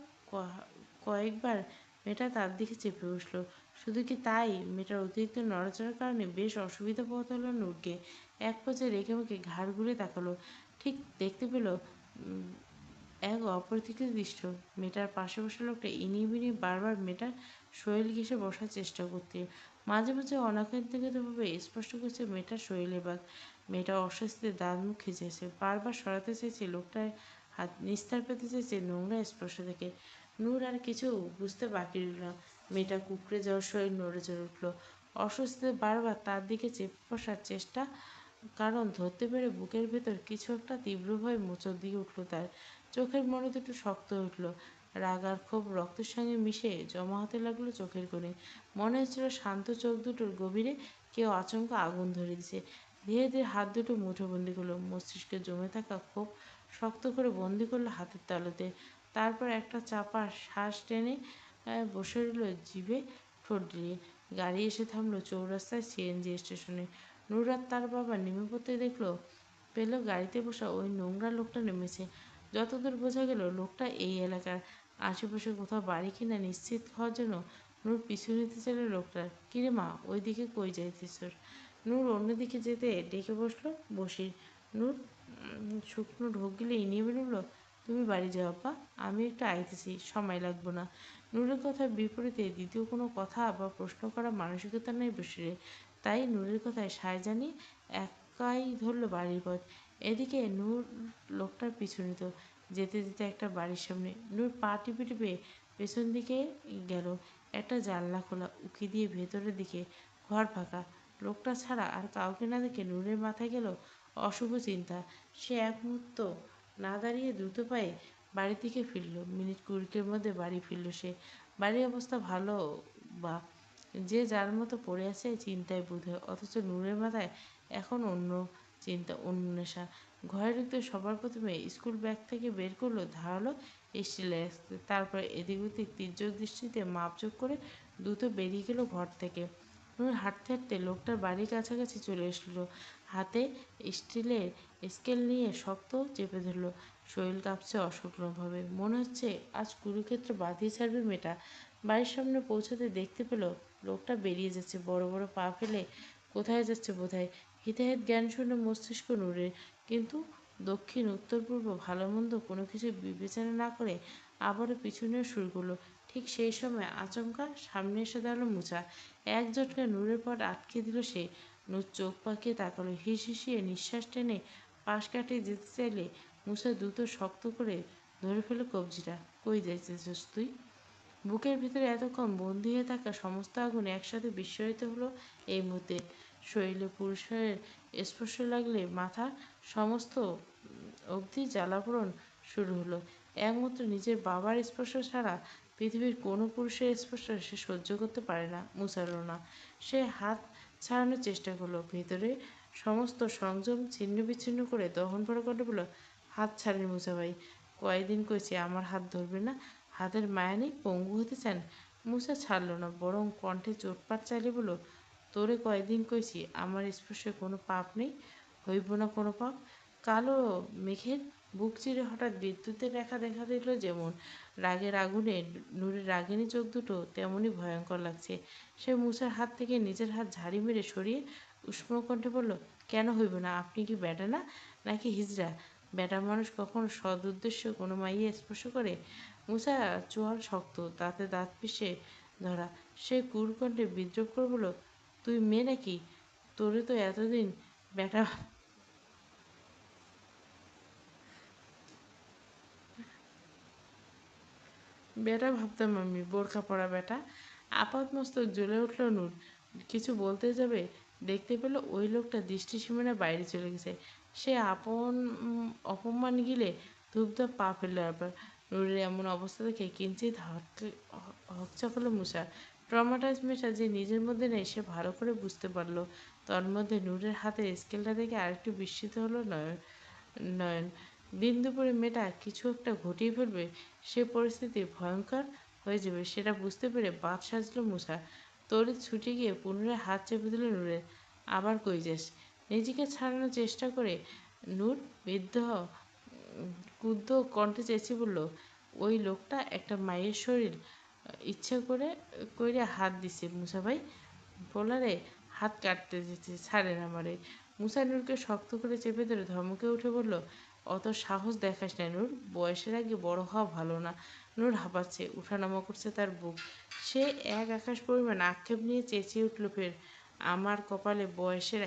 কয়েকবার মেয়েটা তার দিকে চেপে বসলো। শুধু কি তাই, মেয়েটার অতিরিক্ত নড়াচড়ার কারণে বেশ অসুবিধা বোধ হলো নূরকে। এক পর্যায়ে রেখে মুখে ঘাড় ঘুরে তাকালো। ঠিক দেখতে পেল এক অপ্রতিকৃত দৃশ্য। মেয়েটার পাশে বসা লোকটা ইনিয়ে বারবার মেয়েটার শরীর ঘেঁষে বসার চেষ্টা করতে, মাঝে মাঝে অনাকাঙ্ক্ষিতভাবে স্পষ্ট করছে মেয়েটার শরীরে বাগ। মেয়েটা অস্বস্তিতে দাঁত মুখ খিঁচেছে, বারবার সরাতে চাইছে লোকটার হাত, নিস্তার পেতে চাইছে নোংরা স্পর্শ থেকে। নূর আর কিছু বুঝতে বাকি রইল না। মেয়েটা কুঁকড়ে যাওয়ার শরীর নড়ে চড়ে উঠল। অস্বস্তিতে বারবার তার দিকে চেপে বসার চেষ্টা, কারণ ধরতে পেরে বুকের ভেতর কিছু একটা তীব্রভাবে মোচড় দিয়ে উঠল তার। চোখের মনে দুটো শক্ত উঠল। রাগ আর ক্ষোভ রক্তের সঙ্গে মিশে জমা হতে লাগলো চোখের কোণে। মনে হচ্ছিল শান্ত চোখ দুটোর গভীরে কেউ আচমকা আগুন ধরে দিছে। ধীরে ধীরে হাত দুটো মুঠোবন্দি করলো। মস্তিষ্কে জমে থাকা ক্ষোভ শক্ত করে বন্দি করলো হাতের তালুতে। তারপর একটা চাপা শ্বাস টেনে বসে রইল জিভে ঠোঁট দিয়ে। গাড়ি এসে থামলো চৌরাস্তায় সিএনজি স্টেশনে। নূর আর তার বাবা নেমে পড়তে পেল গাড়িতে বসা ওই নোংরা লোকটা নেমেছে। যতদূর বোঝা গেল লোকটা এই এলাকার। আশেপাশে কোথাও বাড়ি কিনা নিশ্চিত হওয়ার জন্য নূর পিছু নিতে চাইল লোকটার। কিরে মা, ওই দিকে কই যাইতেছ? নূর অন্যদিকে যেতে ডেকে বসলো বসির। নূর শুকনো ঢোক গিলে ইনিয়ে বলল, তুমি বাড়ি যাও আপা, আমি একটু আইতেছি, সময় লাগবো না। নূরের কথার বিপরীতে দ্বিতীয় কোনো কথা বা প্রশ্ন করার মানসিকতা নেই বসিরের। তাই নূরের কথায় সায় জানিয়ে একাই ধরল বাড়ির পথ। এদিকে নূর লোকটার পিছু নিত। যেতে যেতে একটা বাড়ির সামনে নূর পা টিপে টিপে পেছন দিকে গেল। একটা জানলা খোলা, উঁকি দিয়ে ভেতরের দিকে। ঘর ফাঁকা। লোকটা ছাড়া আর কাউকে না দেখে নূরের মাথায় গেল অশুভ চিন্তা। সে এক মুহূর্ত না দাঁড়িয়ে দ্রুত পায়ে বাড়ির দিকে ফিরল। মিনিট কুড়িকের মধ্যে বাড়ি ফিরল সে। বাড়ির অবস্থা ভালো বা যে যার মতো পড়ে আছে চিন্তায় বোধহয়, অথচ নূরের মাথায় এখন অন্য চিন্তা, অন্য নেশা। ঘরে ঢুকতে সবার প্রথমে স্কুল ব্যাগ থেকে বের করলো ধারালো স্টিলের। তারপর এদিক ওদিক তীর্যক দৃষ্টিতে মাপযোগ করে দ্রুত বেরিয়ে গেল ঘর থেকে। নূর হাঁটতে হাঁটতে লোকটার বাড়ির কাছাকাছি চলে আসলো। হাতে স্টিলের স্কেল নিয়ে শক্ত চেপে ধরলো। শরীর কাঁপছে অসংখ্যভাবে। মনে হচ্ছে আজ কুরুক্ষেত্র বাঁধিয়ে ছাড়বে মেয়েটা। বাড়ির সামনে পৌঁছাতে দেখতে পেল লোকটা বেরিয়ে যাচ্ছে বড় বড় পা ফেলে। কোথায় যাচ্ছে বোধহয়। হিতাহিত জ্ঞান শূন্য মস্তিষ্ক নূরের, কিন্তু দক্ষিণ উত্তর পূর্ব ভালো মন্দ কোনো কিছু বিবেচনা না করে আবারও পিছু নেওয়া শুরু করলো। ঠিক সেই সময় আচমকা সামনে এসে দাঁড়ালো মুসা। এক ঝটকায় নূরের পথ আটকে দিল সে। নূর চোখ পাকিয়ে তাকালো, হিস হিসিয়ে নিঃশ্বাস টেনে পাশ কাটিয়ে যেতে চাইলে মুসা দ্রুত শক্ত করে ধরে ফেলে কবজিটা। কই যাইতেছিস তুই? বুকের ভিতরে এতক্ষণ বন্দী হয়ে থাকা সমস্ত আগুন একসাথে বিস্ফোরিত হলো এই মুহূর্তে। শরীরে পুরুষের স্পর্শ লাগলে মাথার সমস্ত অবধি জ্বালাপোড়ন শুরু হলো। একমাত্র নিজের বাবার স্পর্শ ছাড়া পৃথিবীর কোনো পুরুষের স্পর্শ সে সহ্য করতে পারে না, মুসারও না। সে হাত ছাড়ানোর চেষ্টা করলো, ভেতরে সমস্ত সংযম ছিন্ন বিচ্ছিন্ন করে দহন ভরা কণ্ঠে বলল, হাত ছাড়েন মুসা ভাই, কয়দিন কইছি আমার হাত ধরবে না, হাতের মায়া নেই, পঙ্গু হতে চান? মুসা ছাড়ল না, বরং কণ্ঠে চোটপাট চালিয়ে বলল, তোরে কয়দিন কইছি আমার স্পর্শে কোনো পাপ নেই, হইব না কোনো পাপ। কালো মেঘের বুক চিরে হঠাৎ বিদ্যুতের রেখা দেখা দিল যেমন, রাগের আগুনে নূরের রাগিনী চোখ দুটো তেমনই ভয়ঙ্কর লাগছে। সে মুসার হাত থেকে নিজের হাত ঝাড়ি মেরে সরিয়ে উষ্ণ কণ্ঠে বলল, কেন হইব না? আপনি কি বেটা না নাকি হিজড়া? বেটা মানুষ কখনো সৎ উদ্দেশ্য কোনো মাইয়ে স্পর্শ করে? মুসা চোয়াল শক্ত, দাঁতে দাঁত পিষে ধরা। সে কুর কণ্ঠে বিদ্রোহ করে বলল, তুই মেয়ে নাকি? তোরে তো এতদিন বেটা বেটা ভাবতাম আমি, বোরখা পরা বেটা। আপাতমস্তক জ্বলে উঠল নূর। কিছু বলতে যাবে, দেখতে পেল ওই লোকটা দৃষ্টিসীমানার বাইরে চলে গেছে। সে অপমান গিলে ধূপধাপ পা ফেলল। আবার নূরের এমন অবস্থা দেখে কিঞ্চিত হকচকালো মুসা। ট্রমাটাইজ মেশা যে নিজের মধ্যে নেই সে ভালো করে বুঝতে পারল। তন্মধ্যে নূরের হাতের স্কেলটা দেখে আরেকটু বিস্মিত হলো নয়ন। দিন দুপুরে মেয়েটা কিছু একটা ঘটিয়ে ফেলবে, সে পরিস্থিতি ভয়ঙ্কর হয়ে যাবে, সেটা বুঝতে পেরে বাঁধ সাজল মুসা। তড়িৎ ছুটে গিয়ে পুনরায় হাত চেপে দিল নূরের। আবার কই যাস? নিজেকে ছাড়ানোর চেষ্টা করে নূর ক্রুদ্ধ কণ্ঠে চেঁচিয়ে বলল, ওই লোকটা একটা মায়ের শরীর ইচ্ছা করে কইরা হাত দিছে মুসা ভাই, পোলারে হাত কাটতে দিতে, ছাড়েন আমারে। মুসা নূরকে শক্ত করে চেপে ধরে ধমকে উঠে বলল, অত সাহস দেখাস না নূর, বয়সের আগে বড় হওয়া ভালো না। নূর হাঁপাচ্ছে, উঠানামা করছে তার বুক। সে এক আকাশ পরিমাণ আক্ষেপ নিয়ে চেঁচিয়ে উঠল ফের, আমার কপালে বয়সের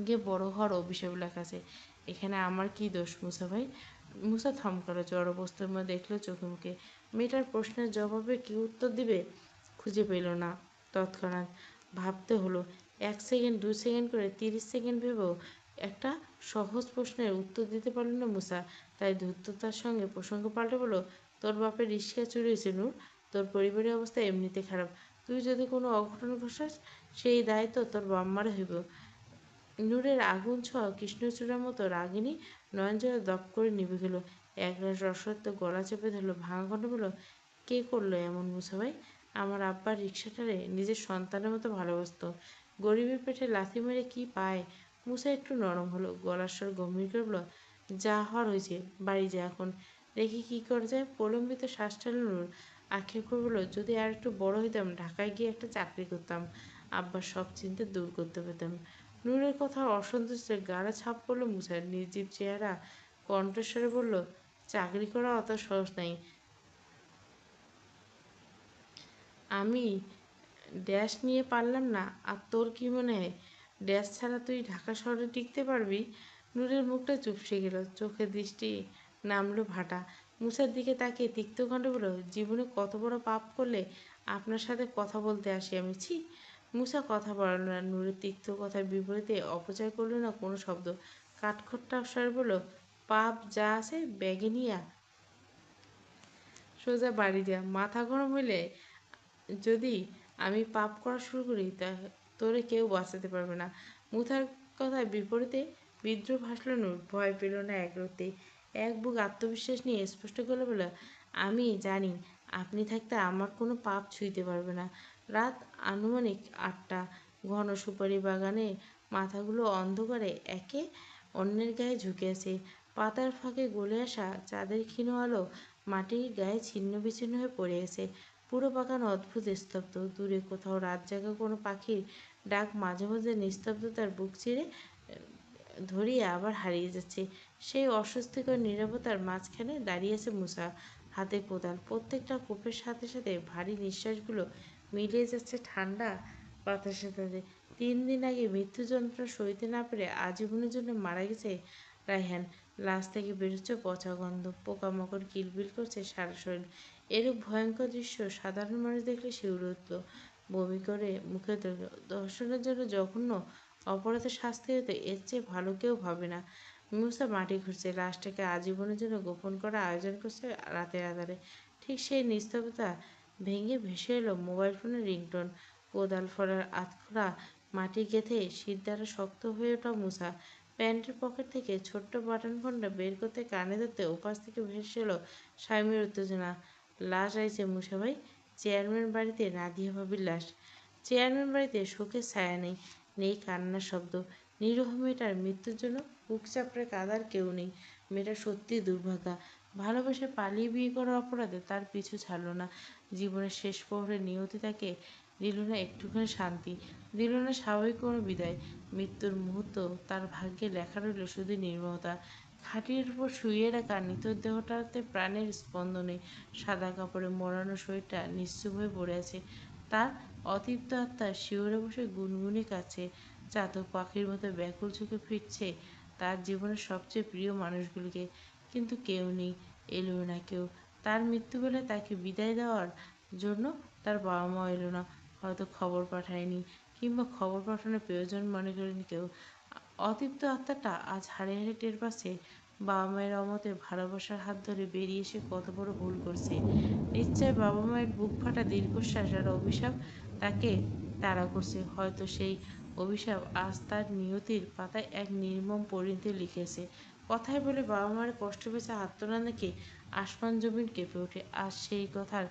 গিয়ে বড় হওয়ার অভিশাপ লেখা আছে। এখানে আমার কি দোষ মুসা ভাই? মুসা থমকালো, জড়বস্তুর মধ্যে দেখলো চোখে মুখে। মেয়েটার প্রশ্নের জবাবে কি উত্তর দিবে খুঁজে পেল না। তৎক্ষণাৎ ভাবতে হলো। 1 সেকেন্ড, 2 সেকেন্ড করে 30 সেকেন্ড ভেবেও একটা সহজ প্রশ্নের উত্তর দিতে পারল না মুসা। তাই ধূর্ততার সঙ্গে প্রসঙ্গ পাল্টে বলল, তোর বাপের রিক্সা চুরি হয়েছে নূর, তোর পরিবারের অবস্থা এমনিতে খারাপ, তুই যদি কোনো অঘটন ঘটাস সেই দায় তো তোর বাম্মার হইব। নূরের আগুন ছোঁয়া কৃষ্ণচূড়ার মতো রাগিনী নয়নজলে দপ করে নিভে গেল। একরাশ রসত্ব গলা চেপে ধরল, ভাঙা কণ্ঠে বলল, কে করলো এমন মুসা ভাই? আমার আব্বার রিক্সাটারে নিজের সন্তানের মতো ভালোবাসতো, গরিবের পেটে লাথি মেরে কি পায়? মুসা একটু নরম হলো, গলার স্বর গম্ভীর করে বলল, যা হওয়ার হয়েছে, বাড়ি যা এখন, দেখি কি করা যায়। প্রলম্বিত শ্বাস টানল নূর, আক্ষেপ করে বলল, যদি আর একটু বড় হইতাম ঢাকায় গিয়ে একটা চাকরি করতাম, আব্বার সব চিন্তা দূর করতে পেতাম। নূরের কথা অসন্তুষ্টের গাঢ় ছাপ পড়ল মুসার। নির্জীব চেহারা কণ্ঠস্বরে বলল, চাকরি করা অত সহজ নাই। আমি ড্যাশ নিয়ে পারলাম না, আর তোর কি মনে হয় ড্যাশ ছাড়া তুই ঢাকা শহরে টিকতে পারবি? নূরের মুখটা চুপসে গেল, চোখের দৃষ্টি নামলো ভাটা। মুসার দিকে তাকিয়ে তিক্ত কণ্ঠে বলল, জীবনে কত বড় পাপ করলে আপনার সাথে কথা বলতে আসি আমি, ছি। মুসা কথা বাড়াল না, নূরের তিক্ত কথার বিপরীতে অপচয় করল না কোনো শব্দ। কাঠখোট্টা স্বরে বলল, পাপ যা আছে ব্যাগে নিয়া সোজা বাড়ি যা, মাথা গরম হইলে যদি আমি পাপ করা শুরু করি তা তোরে কেউ বাঁচাতে পারবে না। মুথার কথায় বিপরীতে বিদ্রুপ হাসল নূর, ভয় পেল না একরত্তি। এক বুক আত্মবিশ্বাস নিয়ে স্পষ্ট করে বলল, আমি জানি আপনি থাকতে আমার কোনো পাপ ছুঁইতে পারবে না। রাত আনুমানিক 8টা। ঘন সুপারি বাগানে মাথাগুলো অন্ধকারে একে অন্যের গায়ে ঝুঁকে আছে। পাতার ফাঁকে গলে আসা চাঁদের ক্ষীণ আলো মাটির গায়ে ছিন্ন বিচ্ছিন্ন হয়ে পড়ে আছে। পুরো বাগান অদ্ভুত স্তব্ধ। দূরে কোথাও রাত জাগা কোনো পাখির ডাক মাঝে মাঝে নিস্তব্ধতার বুক চিরে ধরিয়ে আবার হারিয়ে যাচ্ছে। সেই অস্বস্তিকর নীরবতার মাঝখানে দাঁড়িয়ে আছে মুসা, হাতে কোদাল। প্রত্যেকটা কোপের সাথে সাথে ভারী নিঃশ্বাসগুলো মিলিয়ে যাচ্ছে ঠান্ডা বাতাসের সাথে। 3 দিন আগে মৃত্যু যন্ত্রণা সইতে না পেরে আজীবনের জন্য মারা গেছে রায়হান। লাশ থেকে বেরোচ্ছে পচা গন্ধ, পোকামাকড় কিলবিল করছে সারা শরীর। এরূপ ভয়ঙ্কর দৃশ্য সাধারণ মানুষ দেখলে শিউরে উঠল, বমি করে মুখে ধরল। ধর্ষণের জন্য জঘন্য অপরাধের শাস্তি হতে এর চেয়ে ভালো কেউ ভাবে না। মুসা মাটি খুঁড়ছে, লাশটাকে আজীবনের জন্য গোপন করার আয়োজন করছে রাতের আধারে। ঠিক সেই নিস্তব্ধতা ভেঙে ভেসে এলো মোবাইল ফোনের রিংটোন। কোদাল ফলার আধখোলা মাটি গেঁথে শিরদাঁড়া শক্ত হয়ে ওঠা মুসা প্যান্টের পকেট থেকে ছোট্ট বাটন ফোনটা বের করতে কানে ধরতে ওপাশ থেকে ভেসে এলো স্বামীর উত্তেজনা। লাশ আইছে মুসা ভাই, চেয়ারম্যান বাড়িতে নাদিয়া ভাবির লাশ। চেয়ারম্যান বাড়িতে শোকের ছায়া নেই, নেই কান্নার শব্দ। নিরীহ মেয়েটার মৃত্যুর জন্য বুক চাপড়ে কাঁদার কেউ নেই। মেয়েটা সত্যিই দুর্ভাগা। ভালোবেসে পালিয়ে বিয়ে করার অপরাধে তার পিছু ছাড়ল না। জীবনের শেষ প্রহরে নিয়তি তাকে দিল না একটুখানি শান্তি, দিল না স্বাভাবিক কোনো বিদায়। মৃত্যুর মুহূর্ত তার ভাগ্যে লেখা রইল শুধু নির্মমতা। খাটিয়ার উপর শুইয়ে রাখা নিথর দেহটাতে প্রাণের স্পন্দনে সাদা কাপড়ে মোড়ানো শরীরটা নিশ্চুপ হয়ে পড়ে আছে। তার অতৃপ্ত আত্মা শিউরে বসে গুনগুনে কাছে, চাতক পাখির মতো ব্যাকুল চোখে ফিরছে তার জীবনের সবচেয়ে প্রিয় মানুষগুলিকে। কিন্তু কেউ নেই, এলো না কেউ। তার মৃত্যুবেলায় তাকে বিদায় দেওয়ার জন্য তার বাবা মা এলো না, হয়তো খবর পাঠায়নি, কিংবা খবর পাঠানোর প্রয়োজন মনে করেনি কেউ। অতৃপ্ত আত্মাটা আজ হাড়ে হাড়ে টের পাচ্ছে বাবা মায়ের অমতে ভালোবাসার হাত ধরে বেরিয়ে এসে কত বড় ভুল করছে। নিশ্চয় বাবা মায়ের বুক ফাটা দীর্ঘশ্বাস আর অভিশাপ তাকে তাড়া করছে। হয়তো সেই অভিশাপ আজ তার নিয়তির পাতায় এক নির্মম পরিণতি লিখেছে। কথায় বলে বাবা মায়ের কষ্ট পেয়েছে আত্মনা নাকি আসমান জমিন কেঁপে ওঠে। আজ সেই কথার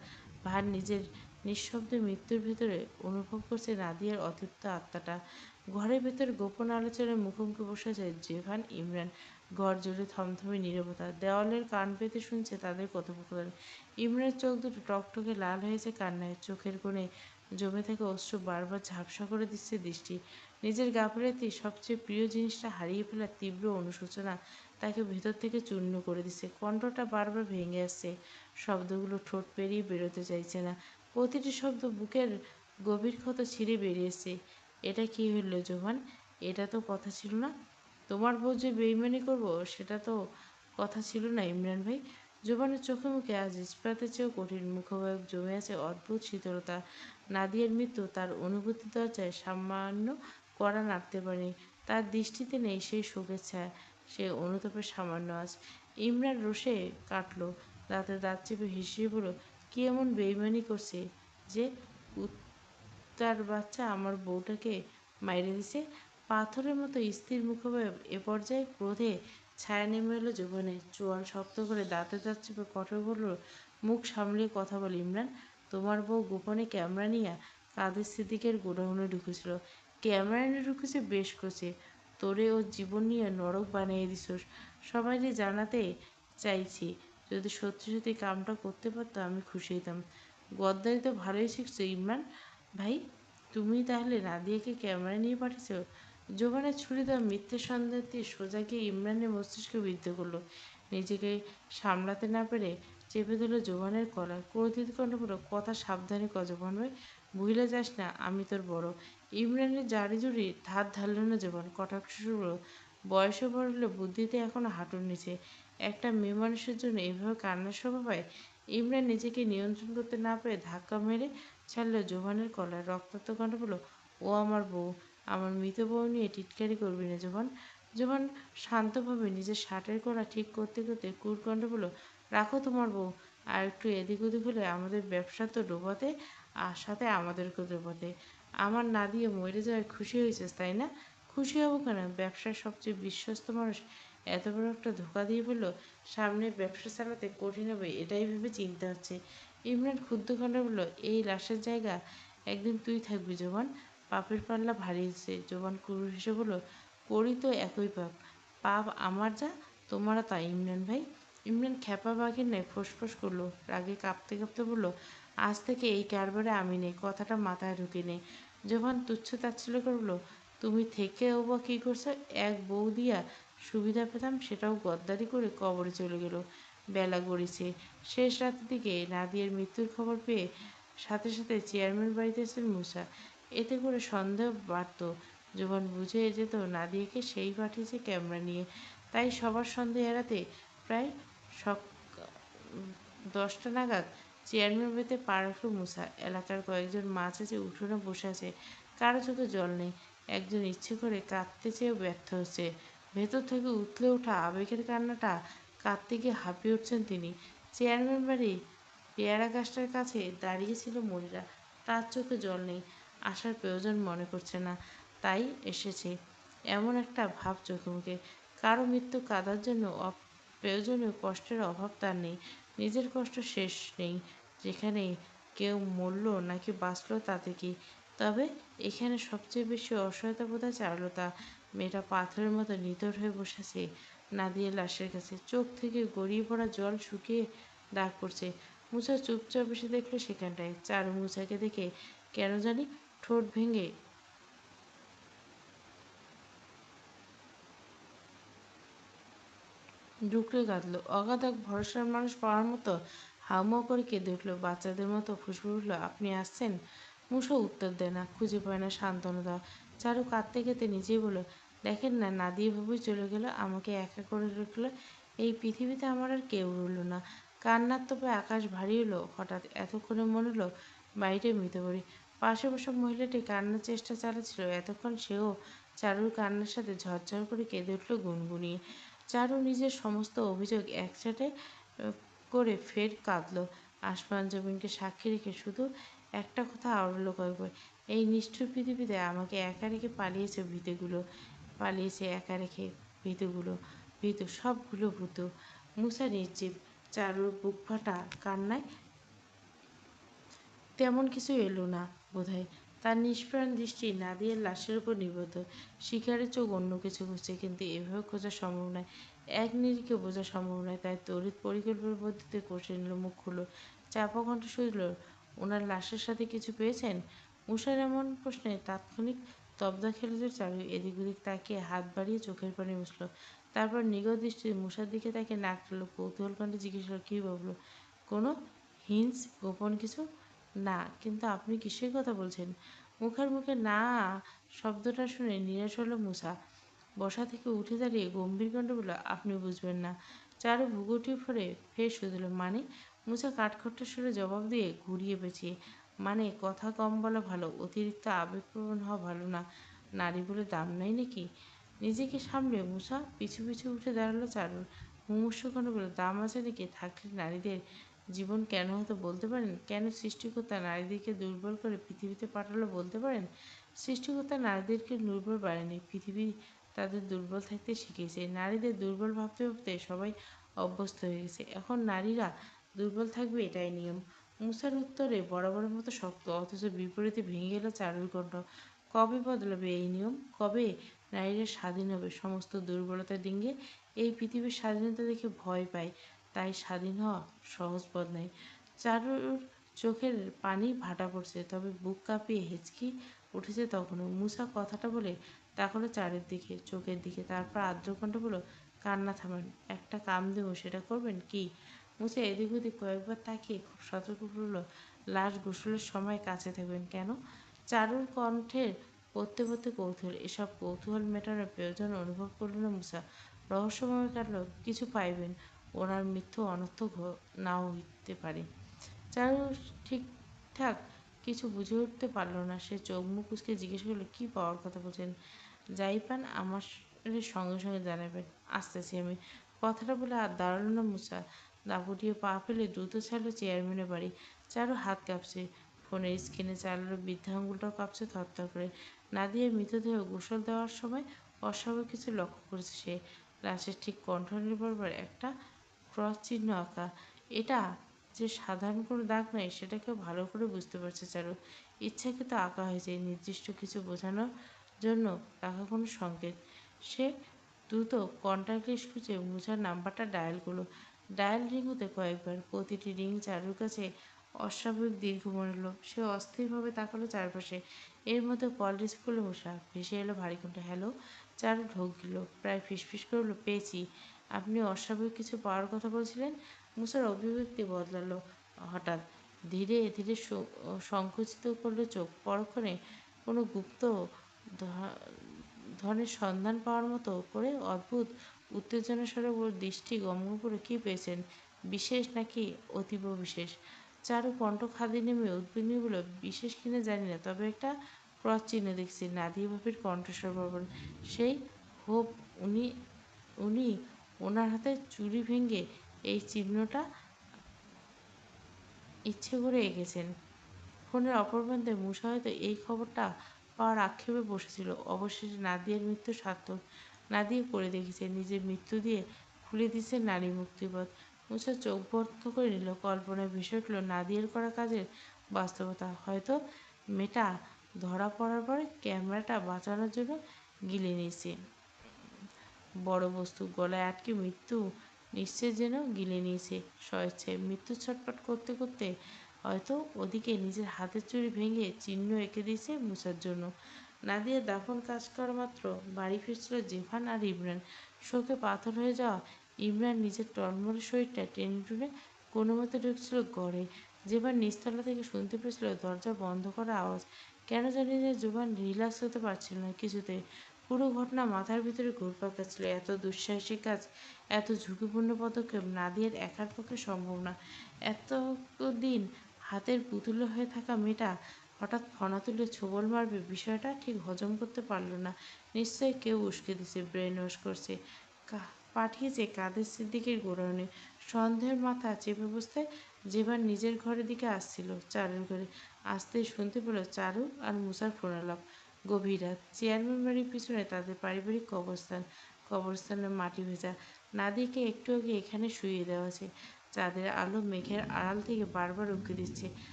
ভার নিজের নিঃশব্দে মৃত্যুর ভেতরে অনুভব করছে নাদিয়ার অতৃপ্ত আত্মাটা। ঘরের ভেতর গোপন আলোচনায় মুখোমুখি বসে যায় জেভান ইমরান। ঘর জুড়ে থমথমে নীরবতা, দেওয়ালের কান পেতে শুনছে তাদের কথোপকথন। ইমরানের চোখ দুটো টকটকে লাল হয়েছে কান্নায়, চোখের কোণে জমে থাকা অশ্রু বারবার ঝাপসা করে দিচ্ছে দৃষ্টি। নিজের গাফিলতি, সবচেয়ে প্রিয় জিনিসটা হারিয়ে ফেলার তীব্র অনুশোচনা তাকে ভেতর থেকে চূর্ণ করে দিচ্ছে। কণ্ঠটা বারবার ভেঙে আসছে, শব্দগুলো ঠোঁট পেরিয়ে বেরোতে চাইছে না। প্রতিটি শব্দ বুকের গভীর ক্ষত ছিঁড়ে বেরিয়েছে। এটা কি হইল জোভান? এটা তো কথা ছিল না। তোমার বউ যে বেইমানি করবো সেটা তো কথা ছিল না ইমরান ভাই। জোবানের চোখে মুখে আজ ইস্পাতের চেয়েও কঠিন, মুখোভাবে জমে আছে অদ্ভুত শীতলতা। নাদিয়ার মৃত্যু তার অনুভূতি দরজায় সামান্য কড়া নাড়তে পারেনি। তার দৃষ্টিতে নেই সেই শোকের ছায়া, সে অনুতাপের সামান্য আঁচ। ইমরান রোষে কাটল, দাঁতে দাঁত চেপে হিসেবে বলল, কি এমন বেইমানি করছে যে তার বাচ্চা আমার বউটাকে মাইরে দিছে? পাথরের মতো স্থির মুখোভাবে এ পর্যায়ে ক্রোধে ছায়া নেমে এলো জোবানের। চোয়াল শক্ত করে দাঁতে দাঁত চেপে কঠোর বলল, মুখ সামলিয়ে কথা বল ইমরান। তোমার বউ গোপনে ক্যামেরা নিয়ে কাদের সিদ্দিকের গোডাউনে ঢুকেছিল। ক্যামেরা নিয়ে ঢুকেছে বেশ করছে, তোরে ওর জীবন নিয়ে নরক বানিয়ে দিছোস। সবাইকে জানাতে চাইছি, যদি সত্যি সত্যি কামটা করতে পারতো আমি খুশি হতাম। গদ্দারি তো ভালোই শিখছো ইমরান ভাই। তুমি তাহলে নাদিয়াকে ক্যামেরা নিয়ে পাঠিয়েছ? জোবানের ছুরি দেওয়া মিথ্যে সন্দেহ দিয়ে সোজা গিয়ে ইমরানের মস্তিষ্কে বিদ্ধ করলো। নিজেকে সামলাতে না পেরে চেপে ধরল জোবানের কলার, ক্রোধিত কণ্ঠে বলল, কথা সাবধানে ক জোবান ভাই, ভুলে যাস না আমি তোর বড়। ইমরানের জারি জুড়ি ধার ধারল না জোবান, কটাক্ষ শুরু হলো, বয়সে বড় হলে বুদ্ধিতে এখনো হাঁটুর নিচে। একটা মেয়ে মানুষের জন্য এভাবে কান্নার শোভা পায়? ইমরান নিজেকে নিয়ন্ত্রণ করতে না পেরে ধাক্কা মেরে ছাড়ল জোবানের কলার। রক্তাক্ত কণ্ঠে বলল, ও আমার বউ, আমার মৃত বউ নিয়ে টিটকারি করবি না জোবান। জোবান শান্তভাবে নিজের শার্টের কলা ঠিক করতে করতে ক্রুর কণ্ঠে বলল, রাখো তোমার বউ, আর একটু এদিক ওদিক হলে আমাদের ব্যবসা তো ডোবাতে, আর সাথে আমাদেরকেও ডোবাতে। আমার না দিয়ে মরে যাওয়ায় খুশি হয়েছিস তাই না? খুশি হব কেন? ব্যবসার সবচেয়ে বিশ্বস্ত মানুষ এত বড় একটা ধোঁকা দিয়ে ফেললো। সামনে ব্যবসা চালাতে কঠিন হবে এটাই ভেবে চিন্তা হচ্ছে। ইমরান ক্ষুব্ধ কণ্ঠে বলল, এই লাশের জায়গা একদিন তুই থাকবি জোবান। পাপের পাল্লা ভারী হচ্ছে। জোবান ক্রুর হেসে বলল, করি তো একই পাপ, পাপ আমার যা তোমারও তাই ইমরান ভাই। ইমরান খ্যাপা বাঘের ন্যায় ফোঁসফোঁস করলো, রাগে কাঁপতে কাঁপতে বলল, আজ থেকে এই কারবারে আমি নেই, কথাটা মাথায় ঢুকে নেই। জোবান তুচ্ছ তাচ্ছিল্য করে বলল, তুমি থেকেও বা কী করছো? এক বউ দিয়া সুবিধা পেতাম, সেটাও গদ্দারি করে কবরে চলে গেল। বেলা গড়িয়েছে। শেষ রাতের দিকে নাদিয়ার মৃত্যুর খবর পেয়ে সাথে সাথে চেয়ারম্যান বাড়িতে এসেছেন মুসা। এতে করে সন্দেহ বাড়ত। জোবান বুঝে যেত নাদিয়াকে সেই পাঠিয়েছে ক্যামেরা নিয়ে। তাই সবার সন্দেহ এড়াতে প্রায় সক 10টা নাগাদ চেয়ারম্যান বাড়িতে পা রাখল মুসা। এলাকার কয়েকজন মাছ আছে, উঠোনে বসে আছে, কারো চোখে জল নেই। একজন ইচ্ছে করে কাঁদতে চেয়েও ব্যর্থ হচ্ছে। ভেতর থেকে উথলে ওঠা আবেগের কান্নাটা কাঁদতে গিয়ে হাঁপিয়ে উঠছেন তিনি। চেয়ারম্যান বাড়ির পেয়ারা গাছটার কাছে দাঁড়িয়েছিল মনিরা। তার চোখে জল নেই, আসার প্রয়োজন মনে করছে না, তাই এসেছে। এমন একটা ভাব চোখে মুখে। কারো মৃত্যু কাঁদার জন্য প্রয়োজনীয় কষ্টের অভাব তার নেই। নিজের কষ্ট শেষ নেই। যেখানে কেউ মরল নাকি বাঁচল তাতে কি। তবে এখানে সবচেয়ে বেশি অসহায়তা বোধ হয় চারুলতা। মেয়েটা পাথরের মতো নিথর হয়ে বসেছে নাদিয়ার লাশের কাছে। চোখ থেকে গড়িয়ে পড়া জল শুকিয়ে দাগ পড়ছে। মুছা চুপচাপ এসে দেখলো সেখানটায়। চারু মুছাকে দেখে কেন জানি ঠোঁট ভেঙে ডুকরে কাঁদলো। অগাধ এক ভরসার মানুষ পাওয়ার মতো হাউমাউ করে কেঁদে উঠল। বাচ্চাদের মতো ফুসফুস উঠল, আপনি আসছেন? মুসা উত্তর দেয় না, খুঁজে পায় না সান্ত্বনা দেওয়া। চারু কাঁদতে কাঁদতে নিজেই বলল, দেখেন না, নাদিয়া ভাবি চলে গেল, আমাকে একা করে রাখলো। এই পৃথিবীতে আমার আর কেউ রইল না। কান্নার তোপে আকাশ ভারী হলো। হঠাৎ এতক্ষণে মনে হলো বাড়িটা মৃত পড়ি। পাশে বসা মহিলাটি কান্নার চেষ্টা চালাচ্ছিল। এতক্ষণ সেও চারুর কান্নার সাথে ঝরঝর করে কেঁদে উঠল গুনগুনিয়ে। চারু নিজের সমস্ত অভিযোগ একসাথে করে ফের কাঁদল। আসমান জমিনকে সাক্ষী রেখে শুধু একটা কথা আওড়ালো কয়েকবার, এই নিষ্ঠুর পৃথিবীতে আমাকে একা রেখে পালিয়েছে ভীতুগুলো, পালিয়েছে একা রেখে ভীতুগুলো, ভীতু সবগুলো ভূতু। মুসা নির্জীব। চারুর বুক ফাটা কান্নায় তেমন কিছু এলো না বোধহয়। তার নিষ্প্রাণ দৃষ্টি নাদিয়ার লাশের উপর নিবদ্ধ। শিকারের চোখ অন্য কিছু খুঁজছে, কিন্তু এভাবে খোঁজা সম্ভব নয়। এক নিরিখে বোঝা সম্ভব নয়। তাই তড়িৎ পরিকল্পনার পদ্ধতিতে কষে নিল, মুখ খুলল, চাপা কণ্ঠ শুনল, ওনার লাশের সাথে কিছু পেয়েছেন? মুসার এমন প্রশ্নে তাৎক্ষণিক তবদা খেলে যে চারু এদিক ওদিক তাকিয়ে হাত বাড়িয়ে চোখের পানি মুছল। তারপর নিগত দৃষ্টিতে মুসার দিকে তাকে নাক টানল, কৌতূহল কণ্ঠে জিজ্ঞেস করল, কী বাবলু? কোনো হিন্স, গোপন কিছু? না, কিন্তু আপনি কিসের কথা বলছেন? মুখে মুখে না শব্দটা শুনে নিরাশ হলো মুসা। বসা থেকে উঠে দাঁড়িয়ে গম্ভীর কণ্ঠে বলল, আপনি বুঝবেন না। চারু ভ্রুকুটি ফোরে ফের শুধল, মানে? মুসা কাঠখোট্টা সুরে জবাব দিয়ে ঘুরিয়ে পেঁচিয়ে, মানে কথা কম বলা ভালো, অতিরিক্ত আবেগপ্রবণ হওয়া ভালো না। নারী বলে দাম নাই নাকি? নিজেকে সামলে মুসা পিছু পিছু উঠে দাঁড়ালো চারুর। মুমূর্ষু কণ্ঠে বলল, দাম আছে নাকি? থাকলে নারীদের জীবন কেন হতো বলতে পারেন? কেন সৃষ্টিকর্তা নারীদেরকে দুর্বল করে পৃথিবীতে পাঠালো বলতে পারেন? সৃষ্টিকর্তা নারীদেরকে দুর্বল বাড়েনি, পৃথিবী তাদের দুর্বল থাকতে শিখিয়েছে। নারীদের দুর্বল ভাবতে ভাবতে সবাই অভ্যস্ত হয়ে গেছে। এখন নারীরা দুর্বল থাকবে, এটাই নিয়ম। মুসার উত্তরে বরাবরের মতো শক্ত, অথচ বিপরীতে ভেঙে গেল চারুর কণ্ঠ। কবে বদলাবে এই নিয়ম? কবে নারীরা স্বাধীন হবে সমস্ত দুর্বলতা ডিঙিয়ে? এই পৃথিবীর স্বাধীনতা দেখে ভয় পায়, তাই স্বাধীন হওয়া সহজ পথ নয়। চারুর চোখের পানি ভাটা পড়ছে, তবে বুক কাঁপিয়ে হেঁচকি উঠেছে তখনও। মুসা কথাটা বলে তাকালো চারের দিকে, চোখের দিকে, তারপর আর্দ্র কণ্ঠে বলল, কান্না থামান, একটা কাম দেবো, সেটা করবেন কি? মুসা এদিক ওদিক কয়েকবার তাকিয়ে খুব সতর্ক করল, লাশ গোসলের সময় কাছে থাকবেন। কেন? চারুর কণ্ঠের পড়তে পড়তে কৌতূহল। এসব কৌতূহল মেটানোর প্রয়োজন অনুভব করল না মুসা। রহস্যময় কাটল, কিছু পাইবেন। ওনার মৃত্যু অনর্থক নাও হইতে পারে। চারু ঠিকঠাক কিছু বুঝে উঠতে পারল না। সে চোখ মুখ কুঁচকে জিজ্ঞেস করল, কী পাওয়ার কথা বলছেন? যাই পান আমার সঙ্গে সঙ্গে জানাবেন, আসতেছি আমি। কথাটা বলে আর দাঁড়ালো না মুসা। দাপুটিয়ে পা ফেলে দ্রুত ছাড়লো চেয়ারম্যানের বাড়ি। চারু হাত কাঁপছে, ফোনের স্ক্রিনে চালালো, বৃদ্ধা আঙুলটাও কাঁপছে থরথর করে। নাদিয়ার মৃতদেহ গোসল দেওয়ার সময় অস্বাভাবিক কিছু লক্ষ্য করেছে সে। লাশের ঠিক কণ্ঠনালীর বরাবর একটা ক্রস চিহ্ন আঁকা। এটা যে সাধারণ কোনো দাগ নয়, সেটা কেউ ভালো করে বুঝতে পারছে চারু। ইচ্ছাকৃত আঁকা হয়েছে, নির্দিষ্ট কিছু বোঝানোর জন্য রাখা কোনো সংকেত। সে দ্রুত কন্টাক্ট লিস্ট খুঁজে মুছার নাম্বারটা ডায়াল করলো। ডায়াল রিং হতে কয়েকবার, প্রতিটি রিং চারুর কাছে অস্বাভাবিক দীর্ঘ মরল। সে অস্থিরভাবে তাকালো চারপাশে। এর মধ্যে কলেজ স্কুলে বসা ভেসে এলো ভারী কণ্ঠে, হ্যালো। চারু ঢোক গেল, প্রায় ফিসফিস করে বলল, পেয়েছি। আপনি অস্বাভাবিক কিছু পাওয়ার কথা বলছিলেন। মুসার অভিব্যক্তি বদলালো হঠাৎ। ধীরে ধীরে সংকুচিত করলো চোখ। পরক্ষণে কোনো গুপ্ত ধনের সন্ধান পাওয়ার মতো করে অদ্ভুত উত্তেজনার স্বরে ওর দৃষ্টি গমন করে, কী পেয়েছেন? বিশেষ নাকি অতীব বিশেষ? চারু কণ্ঠ খাদি নেমে উদ্বিগ্ন বলল, বিশেষ কিনা জানি না, তবে একটা ক্রস চিহ্ন দেখছি। নাদিয়া ভাবির কণ্ঠস্বর বলল, সেই হোপ উনি উনি ওনার হাতে চুড়ি ভেঙে এই চিহ্নটা ইচ্ছে করে এঁকেছেন। ফোনের অপর প্রান্তে মুসা হয়তো এই খবরটা পাওয়ার আক্ষেপে বসেছিল। অবশেষে নাদিয়ার মৃত্যু সার্থক। নাদিয়া করে দেখিয়েছে, নিজের মৃত্যু দিয়ে খুলে দিচ্ছে নারী মুক্তিপথ। মুসা চোখ বন্ধ করে নিল। কল্পনায় ভেসে উঠল নাদিয়ার করা কাজের বাস্তবতা। হয়তো মেয়েটা ধরা পড়ার পরে ক্যামেরাটা বাঁচানোর জন্য গিলে নিয়েছে বড় বস্তু, গলায় আটকে মৃত্যু নিশ্চয় যেন গিলে নিয়েছে স্বেচ্ছায়। মৃত্যু ছটফট করতে করতে হয়তো ওদিকে নিজের হাতের চুড়ি ভেঙে চিহ্ন এঁকে দিয়েছে মুসার জন্য। নাদিয়া দাফন কাজ করা মাত্র বাড়ি ফিরছিল জেফান আর ইমরান। শোকে পাথর হয়ে যাওয়া ইমরান নিজের টলমলে শরীরটা টেনে টুনে কোনো মতে ঢুকছিল ঘরে। জেফান নিচতলা থেকে শুনতে পেয়েছিল দরজা বন্ধ করা আওয়াজ। কেন জানি না জুবান রিল্যাক্স হতে পারছিল না কিছুতে। পুরো ঘটনা মাথার ভিতরে ঘুরপাক খাচ্ছিল। এত দুঃসাহসিক কাজ, এত ঝুঁকিপূর্ণ পদক্ষেপ নাদিয়ার একার পক্ষে সম্ভব না। এতদিন হাতের পুতুলে হয়ে থাকা মেয়েটা হঠাৎ ফনা তুলে ছোবল মারবে, বিষয়টা ঠিক হজম করতে পারল না। নিশ্চয়ই কেউ উস্কে দিছে, ব্রেন ওয়াশ করছে, পাঠিয়েছে কাদের সিদ্দিকের গোডাউনে। সন্দেহের মাথা চেপে বসতে যেবার নিজের ঘরের দিকে আসছিল, চারুর ঘরে আসতেই শুনতে পেল চারু আর মুসার ফোনালাপ। গভীর রাত, চেয়ারম্যান বাড়ির পিছনে তাদের পারিবারিক কবরস্থান। কবরস্থানের মাটি ভেজা। নাদিকে একটু আগে এখানে শুইয়ে দেওয়া আছে। চাঁদের আলো মেঘের আড়াল থেকে বারবার উঁকি দিচ্ছে,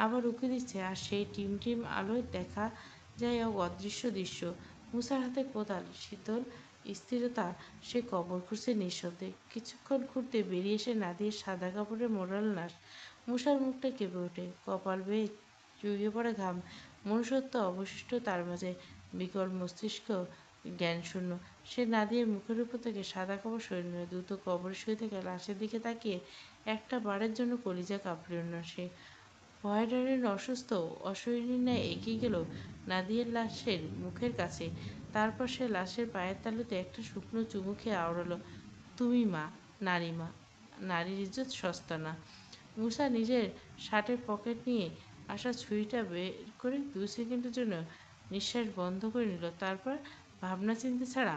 আবার উঁকি দিচ্ছে, আর সেই টিম টিম আলোয় দেখা যায় এক অদৃশ্য দৃশ্য। মুসার হাতে কোদাল, শীতল স্থিরতা। সে কবর খুঁড়ছে নিঃশব্দে। কিছুক্ষণ ঘুরতে বেরিয়ে এসে নাদির সাদা কাপড়ের মোড়াল লাশ। মুসার মুখটা কেঁপে ওঠে, কপাল বেয়ে চুইয়ে পড়ে ঘাম। মনুষ্যত্ব অবশিষ্ট তার মাঝে, বিকল মস্তিষ্ক জ্ঞানশূন্য। সে নাদিয়ার মুখের উপর থেকে সাদা কাপড় সরিয়ে নিল। দ্রুত কবরে শুয়ে থেকে লাশের দিকে তাকিয়ে একটা বারের জন্য কলিজা কাঁপড়ে না সে। ভয়ডারিন অসুস্থ অশরীরীর ন্যায় এগিয়ে গেল নাদিয়ার লাশের মুখের কাছে। তারপর সে লাশের পায়ের তালুতে একটা শুকনো চুমু খেয়ে আওড়ালো, তুমি মা, নারী মা, নারীর ইজ্জত সস্তা না। মুসা নিজের শার্টের পকেট নিয়ে আসা ছুরিটা বের করে 2 সেকেন্ডের জন্য নিঃশ্বাস বন্ধ করে নিল। তারপর ভাবনা চিন্তা ছাড়া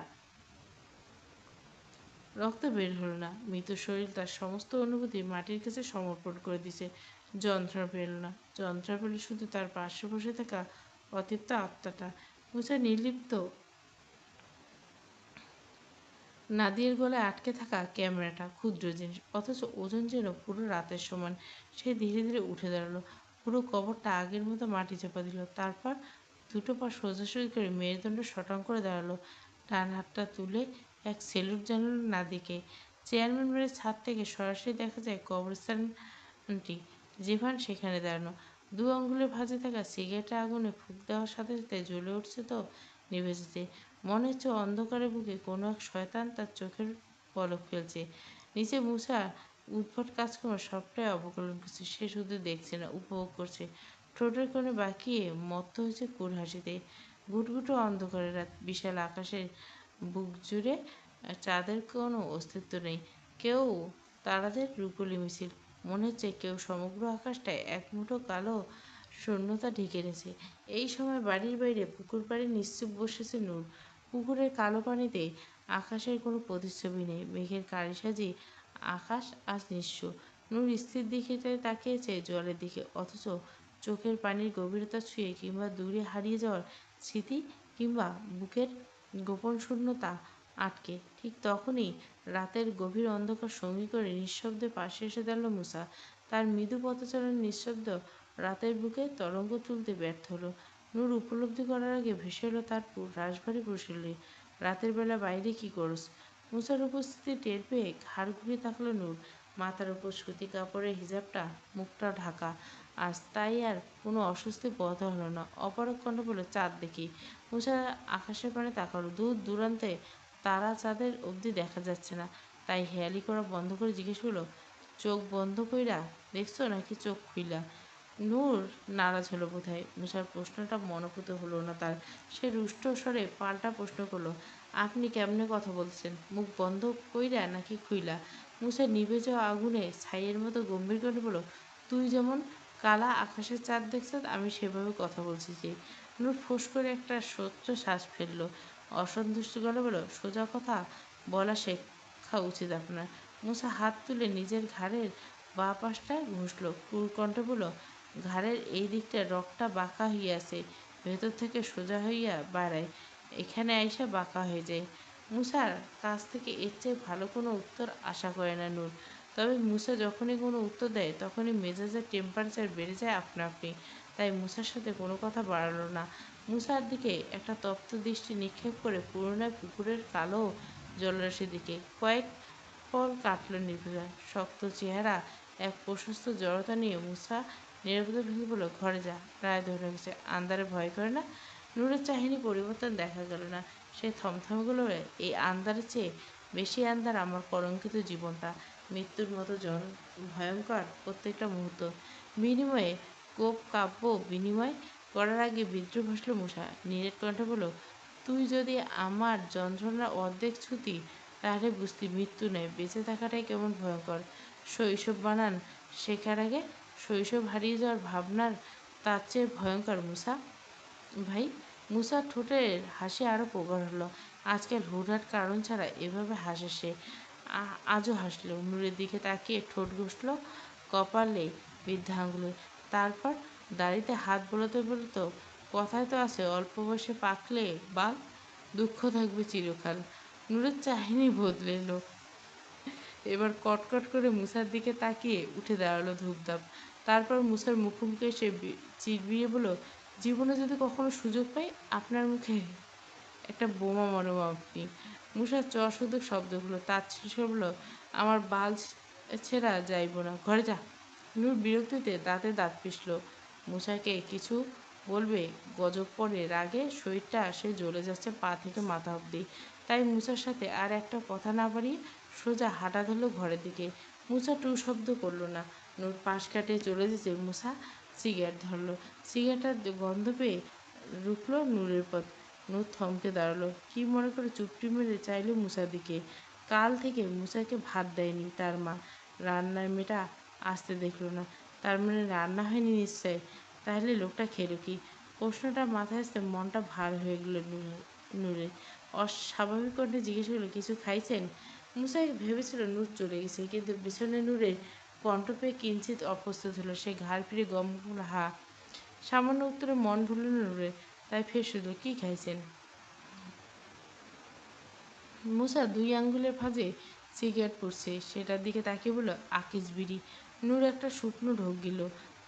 রক্ত বের হলো না। মৃত শরীর তার সমস্ত অনুভূতি মাটির কাছে সমর্পণ করে দিছে। যন্ত্রণা পেল না। যন্ত্রণা পেল শুধু তার পাশে বসে থাকা অতৃপ্ত আত্মাটা। মুসা নির্লিপ্ত নাদিয়ার গলায় আটকে থাকা ক্যামেরাটা, ক্ষুদ্র জিনিস, অথচ ওজন যেন পুরো রাতের সমান। সে ধীরে ধীরে উঠে দাঁড়ালো, পুরো কবরটা আগের মতো মাটি চাপা দিল। তারপর দুটো পা সোজাসুজি করে মেরুদণ্ড শটাং করে দাঁড়ালো। ডান হাতটা তুলে এক সেলুট জানালো নাদিকে। চেয়ারম্যান বাড়ির ছাদ থেকে সরাসরি দেখা যায় কবরস্থানটি। জিভান সেখানে দাঁড়ানো, 2 আঙুলের ভাঁজে থাকা সিগারেটের আগুনে ফুঁক দেওয়ার সাথে সাথে জ্বলে উঠছে তো নিভে যেতে। মনে হচ্ছে অন্ধকারের বুকে কোনো এক শয়তান তার চোখের পলক ফেলছে। নিচে মুসা উদ্ভট কাজকর্ম সবটাই অবকলন করছে। সে শুধু দেখছে না, উপভোগ করছে। ঠোঁটের কোণে বাঁকিয়ে মত্ত হয়েছে কুল হাসিতে। ঘুটঘুটো অন্ধকারের রাত, বিশাল আকাশের বুক জুড়ে চাঁদের কোনো অস্তিত্ব নেই। কেউ তারাদের রূপলি মিছিল। মনে হচ্ছে কেউ সমগ্র আকাশটায় এক মুঠো কালো শূন্যতা ঢেকে রেখেছে। এই সময় বাড়ির বাইরে পুকুর পাড়ে নিশ্চুপ বসেছে নূর। পুকুরের কালো পানিতে আকাশের কোনো প্রতিচ্ছবি নেই। মেঘের কালিসাজি আকাশ আজ নিঃস্ব। নূর স্থির দিকে তাকিয়েছে জলের দিকে, অথচ চোখের পানির গভীরতা ছুঁয়ে কিংবা দূরে হারিয়ে যাওয়ার স্মৃতি, কিংবা বুকের গোপন শূন্যতা আটকে। ঠিক তখনই রাতের গভীর অন্ধকার সঙ্গী করে নিঃশব্দে পাশে এসে দাঁড়াল মুসা। তার মৃদু পথচারণ নিঃশব্দ রাতের বুকে তরঙ্গ তুলতে ব্যর্থ হলো। নূর উপলব্ধি করার আগে ভেসে এলো তার রাশভারী প্রশিল্লি। রাতের বেলা বাইরে কি করস? মুসার উপস্থিতি টের পেয়ে ঘাড় ঘুরিয়ে তাকালো নূর। মাথার উপর সুতি কাপড়ের হিজাবটা মুখটা ঢাকা, আজ তাই আর কোনো অস্বস্তি বোধ হলো না। অপারক কণ্ঠে বলল, চাঁদ দেখি। মুসা আকাশের পানে তাকালো। দূর দূরান্তে তারা চাঁদের অবধি দেখা যাচ্ছে না। তাই হেয়ালি করা বন্ধ করে জিজ্ঞেস করলো, চোখ বন্ধ কইরা দেখছো নাকি চোখ খুইলা? নূর নারাজ হলো বোধহয়। মুসার প্রশ্নটা মনোপুত হলো না তার। সে রুষ্ট স্বরে পাল্টা প্রশ্ন করলো, আপনি কেমনে কথা বলছেন? মুখ বন্ধ কইরা নাকি খুইলা? মুসা নিভে যাওয়া আগুনে ছাইয়ের মতো গম্ভীর করে বলল, তুই যেমন কালা আকাশের চাঁদ দেখছ, আমি সেভাবে কথা বলছি যে। নূর ফোঁস করে একটা সত্য শ্বাস ফেলল। অসন্তুষ্ট গলা বলল, সোজা কথা বলা শেখা উচিত আপনার। মুসা হাত তুলে নিজের ঘাড়ের বাঁ পাশটা ঘষল। ক্রুর কণ্ঠে বলল, ঘাড়ের এই দিকটা রগটা বাঁকা হইয়াছে, ভেতর থেকে সোজা হইয়া বাড়ায়, এখানে আইসা বাঁকা হয়ে যায়। মুসার কাছ থেকে এর চেয়ে ভালো কোনো উত্তর আশা করে না নূর। তবে মুসা যখনই কোনো উত্তর দেয় তখনই মেজাজের টেম্পারেচার বেড়ে যায় আপনা আপনি। তাই মুসার সাথে কোনো কথা বাড়ালো না। মুসার দিকে একটা তপ্ত দৃষ্টি নিক্ষেপ করে পুরোনো পুকুরের কালো জলরাশির দিকে কয়েক পল কাটল নির্বিকার। শক্ত চেহারা, এক প্রশস্ত জড়তা নিয়ে মুসা নীরবতা ভেঙে বলল, ঘরে যা, প্রায় ধরে গেছে। আন্দারে ভয় করে না? নূরের চাহিনি পরিবর্তন দেখা গেল না। সে থমথমে গেল, এই আন্দারের চেয়ে বেশি আন্দার আমার কলঙ্কিত জীবনটা। মৃত্যুর মতো ভয়ঙ্কর প্রত্যেকটা মুহূর্ত। বিনিময়ে কোপ কাব্য বিনিময় করার আগে বিদ্রুপ হাসল মুসা। নীরের কণ্ঠে বলল, তুই যদি আমার যন্ত্রণার অর্ধেক ছুতি, তাহলে বুঝতি মৃত্যু নয়, বেঁচে থাকাটাই কেমন ভয়ঙ্কর। শৈশব বানান শেখার আগে শৈশব হারিয়ে যাওয়ার ভাবনার তার চেয়ে ভয়ঙ্কর মুসা ভাই। মুসার ঠোঁটের হাসি আরও প্রগাঢ় হলো। আজকাল হুটহাট কারণ ছাড়া এভাবে হাসে সে। আজও হাসল। নূরের দিকে তাকিয়ে ঠোঁট ঘষল কপালে বৃদ্ধা আঙুলে। তারপর দাড়িতে হাত বোলাতে বলতো, কথায় তো আছে, অল্প বয়সে পাকলে বাল, দুঃখ থাকবে চিরকাল। নূরের চাহিনি বদলে এলো। এবার কটকট করে মুসার দিকে তাকিয়ে উঠে দাঁড়ালো ধূপধাপ। তারপর মুসার মুখোমুখি এসে চিরবিড়ে বলল, জীবনে যদি কখনো সুযোগ পাই, আপনার মুখে একটা বোমা মারব আপনি। মুসার শুধু শব্দগুলো তাচ্ছিল্য বলল, আমার বাল ছেঁড়া যাইব না, ঘরে যা। নূর বিরক্তিতে দাঁতে দাঁত পিষল। মুসাকে কিছু বলবে গজব পড়ে রাগে শরীরটা সে জ্বলে যাচ্ছে পা থেকে মাথা অবধি। তাই মুসার সাথে আর একটা কথা না বাড়িয়ে সোজা হাঁটা ধরল ঘরের দিকে। মুসা টু শব্দ করলো না। নূর পাশ কাটিয়ে চলে যেতে মুসা সিগারেট ধরলো। সিগারেটের গন্ধ পেয়ে রুখল নূরের পথ। নূর থমকে দাঁড়ালো। কি মনে করে চুপটি মেরে চাইল মুসার দিকে। কাল থেকে মুসাকে ভাত দেয়নি তার মা। রান্নার মেয়েটা আসতে দেখল না। তার মানে রান্না হয়নি নিশ্চয়। তাহলে লোকটা খেলো কি? প্রশ্নটা মাথায় আসতে মনটা ভার হয়ে গেল নূরের। অস্বাভাবিক কণ্ঠে জিজ্ঞেস করলো, কিছু খাইছেন? মুসা ভেবেছিল নূর চলে গেছে, কিন্তু পেছনে নূরের কণ্ঠ পেয়ে কিঞ্চিত অপ্রস্তুত হলো। সে ঘাড় ফিরে গম করল, হা। সামান্য উত্তরে মন ভুলল নূরের। তাই ফের শুধু, কি খাইছেন? মুসা দুই আঙ্গুলের ভাঁজে সিগারেট পুড়ছে, সেটার দিকে তাকিয়ে বলল, আকিস বিড়ি। নূর একটা শুকনো ঢোক গেল।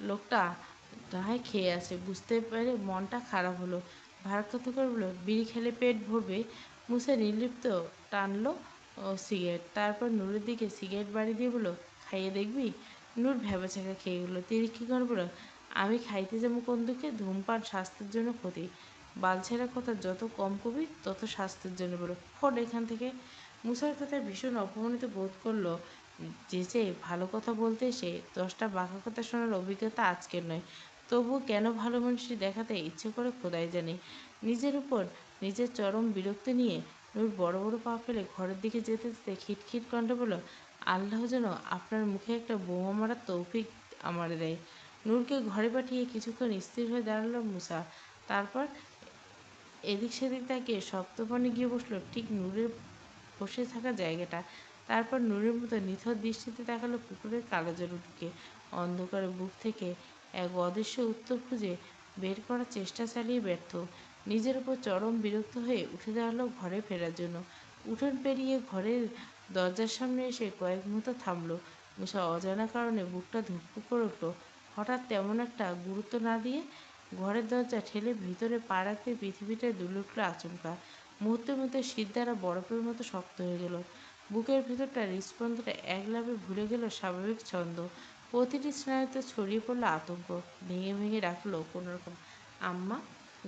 লোকটা দাহায় খেয়ে আছে বুঝতে পেরে মনটা খারাপ হলো। ভারাক্রান্ত করে বলল, বিড়ি খেলে পেট ভরবে। মুসা নির্লিপ্ত টানলো সিগারেট। তারপর নূরের দিকে সিগারেট বাড়ি দিয়ে বলল, খাইয়ে দেখবি? নূর ভ্যাবাচ্যাকা খেয়ে গেল। তিরিক্ষি করে বলল, আমি খাইতে যাবো কোন দিকে? ধূমপান স্বাস্থ্যের জন্য ক্ষতি। বালছেড়া কথা যত কম কবি তত স্বাস্থ্যের জন্য বলো, ফোন এখান থেকে। মুসার কথায় ভীষণ অপমানিত বোধ করলো। যে ভালো কথা বলতে এসে 10টা বাঁকা কথা শোনার অভিজ্ঞতা আজকের নয়। তবুও কেন ভালো মানুষটি দেখাতে ইচ্ছে করে খোদাই জানে। নিজের উপর নিজের চরম বিরক্তি নিয়ে নূর বড় বড় পা ফেলে ঘরের দিকে যেতে যেতে খিটখিট কণ্ঠে বলল, আল্লাহ যেন আপনার মুখে একটা বোমা মারার তৌফিক আমার দেয়। নূরকে ঘরে পাঠিয়ে কিছুক্ষণ স্থির হয়ে দাঁড়ালো মুসা। তারপর এদিক সেদিক তাকিয়ে সপ্তপানে গিয়ে বসলো ঠিক নূরের বসে থাকা জায়গাটা। তারপর নূরের মতো নিথর দৃষ্টিতে তাকালো পুকুরের কালো জলের দিকে। অন্ধকারে বুক থেকে এক অদৃশ্য উত্তর খুঁজে বের করার চেষ্টা চালিয়ে ব্যর্থ। নিজের উপর চরম বিরক্ত হয়ে উঠে দাঁড়ালো ঘরে ফেরার জন্য। উঠোন পেরিয়ে ঘরের দরজার সামনে এসে কয়েক মুহূর্ত থামলো। মুসা অজানা কারণে বুকটা ধুকপুক করে উঠল। হঠাৎ তেমন একটা গুরুত্ব না দিয়ে ঘরের দরজা ঠেলে ভিতরে পা রাখতে পৃথিবীটাই দুলে উঠল আচমকা। মুহূর্তের মধ্যে শীত দ্বারা বরফের মতো শক্ত হয়ে গেল। বুকের ভেতরটা হৃৎস্পন্দনটা এক লাফে ভুলে গেল স্বাভাবিক ছন্দ। প্রতিটি স্নায়ুতে ছড়িয়ে পড়লো আতঙ্ক। ভেঙে ভেঙে ডাকলো কোনোরকম, আম্মা।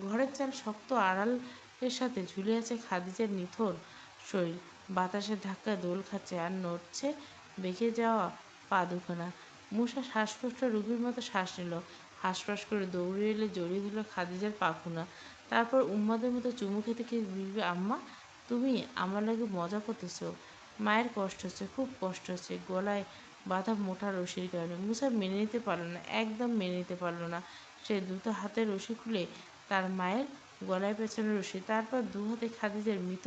ঘরের চাল শক্ত আড়ালের সাথে ঝুলে আছে খাদিজার নিথর শরীর। বাতাসের ধাক্কায় দোল খাচ্ছে আর নড়ছে বেঁকে যাওয়া পা দুখানা। মুসা শ্বাসকষ্ট রুগীর মতো শ্বাস নিল। হাঁসফাঁস করে দৌড়ে এলে জড়িয়ে ধরল খাদিজার পাখুনা। তারপর উন্মাদের মতো চুমু খেতে খেতে বলবে, আম্মা তুমি আমার লাগে মজা করতেছো? মায়ের কষ্ট হচ্ছে, খুব কষ্ট হচ্ছে। গলায় বাঁধা মোটা রশির কারণে মুসা মেনে নিতে পারল না, একদম মেনে নিতে পারল না। সে দ্রুত হাতের রশি খুলে তার মায়ের গলায় পেছনে রশি, তারপর দু হাতে খাদিজার মৃত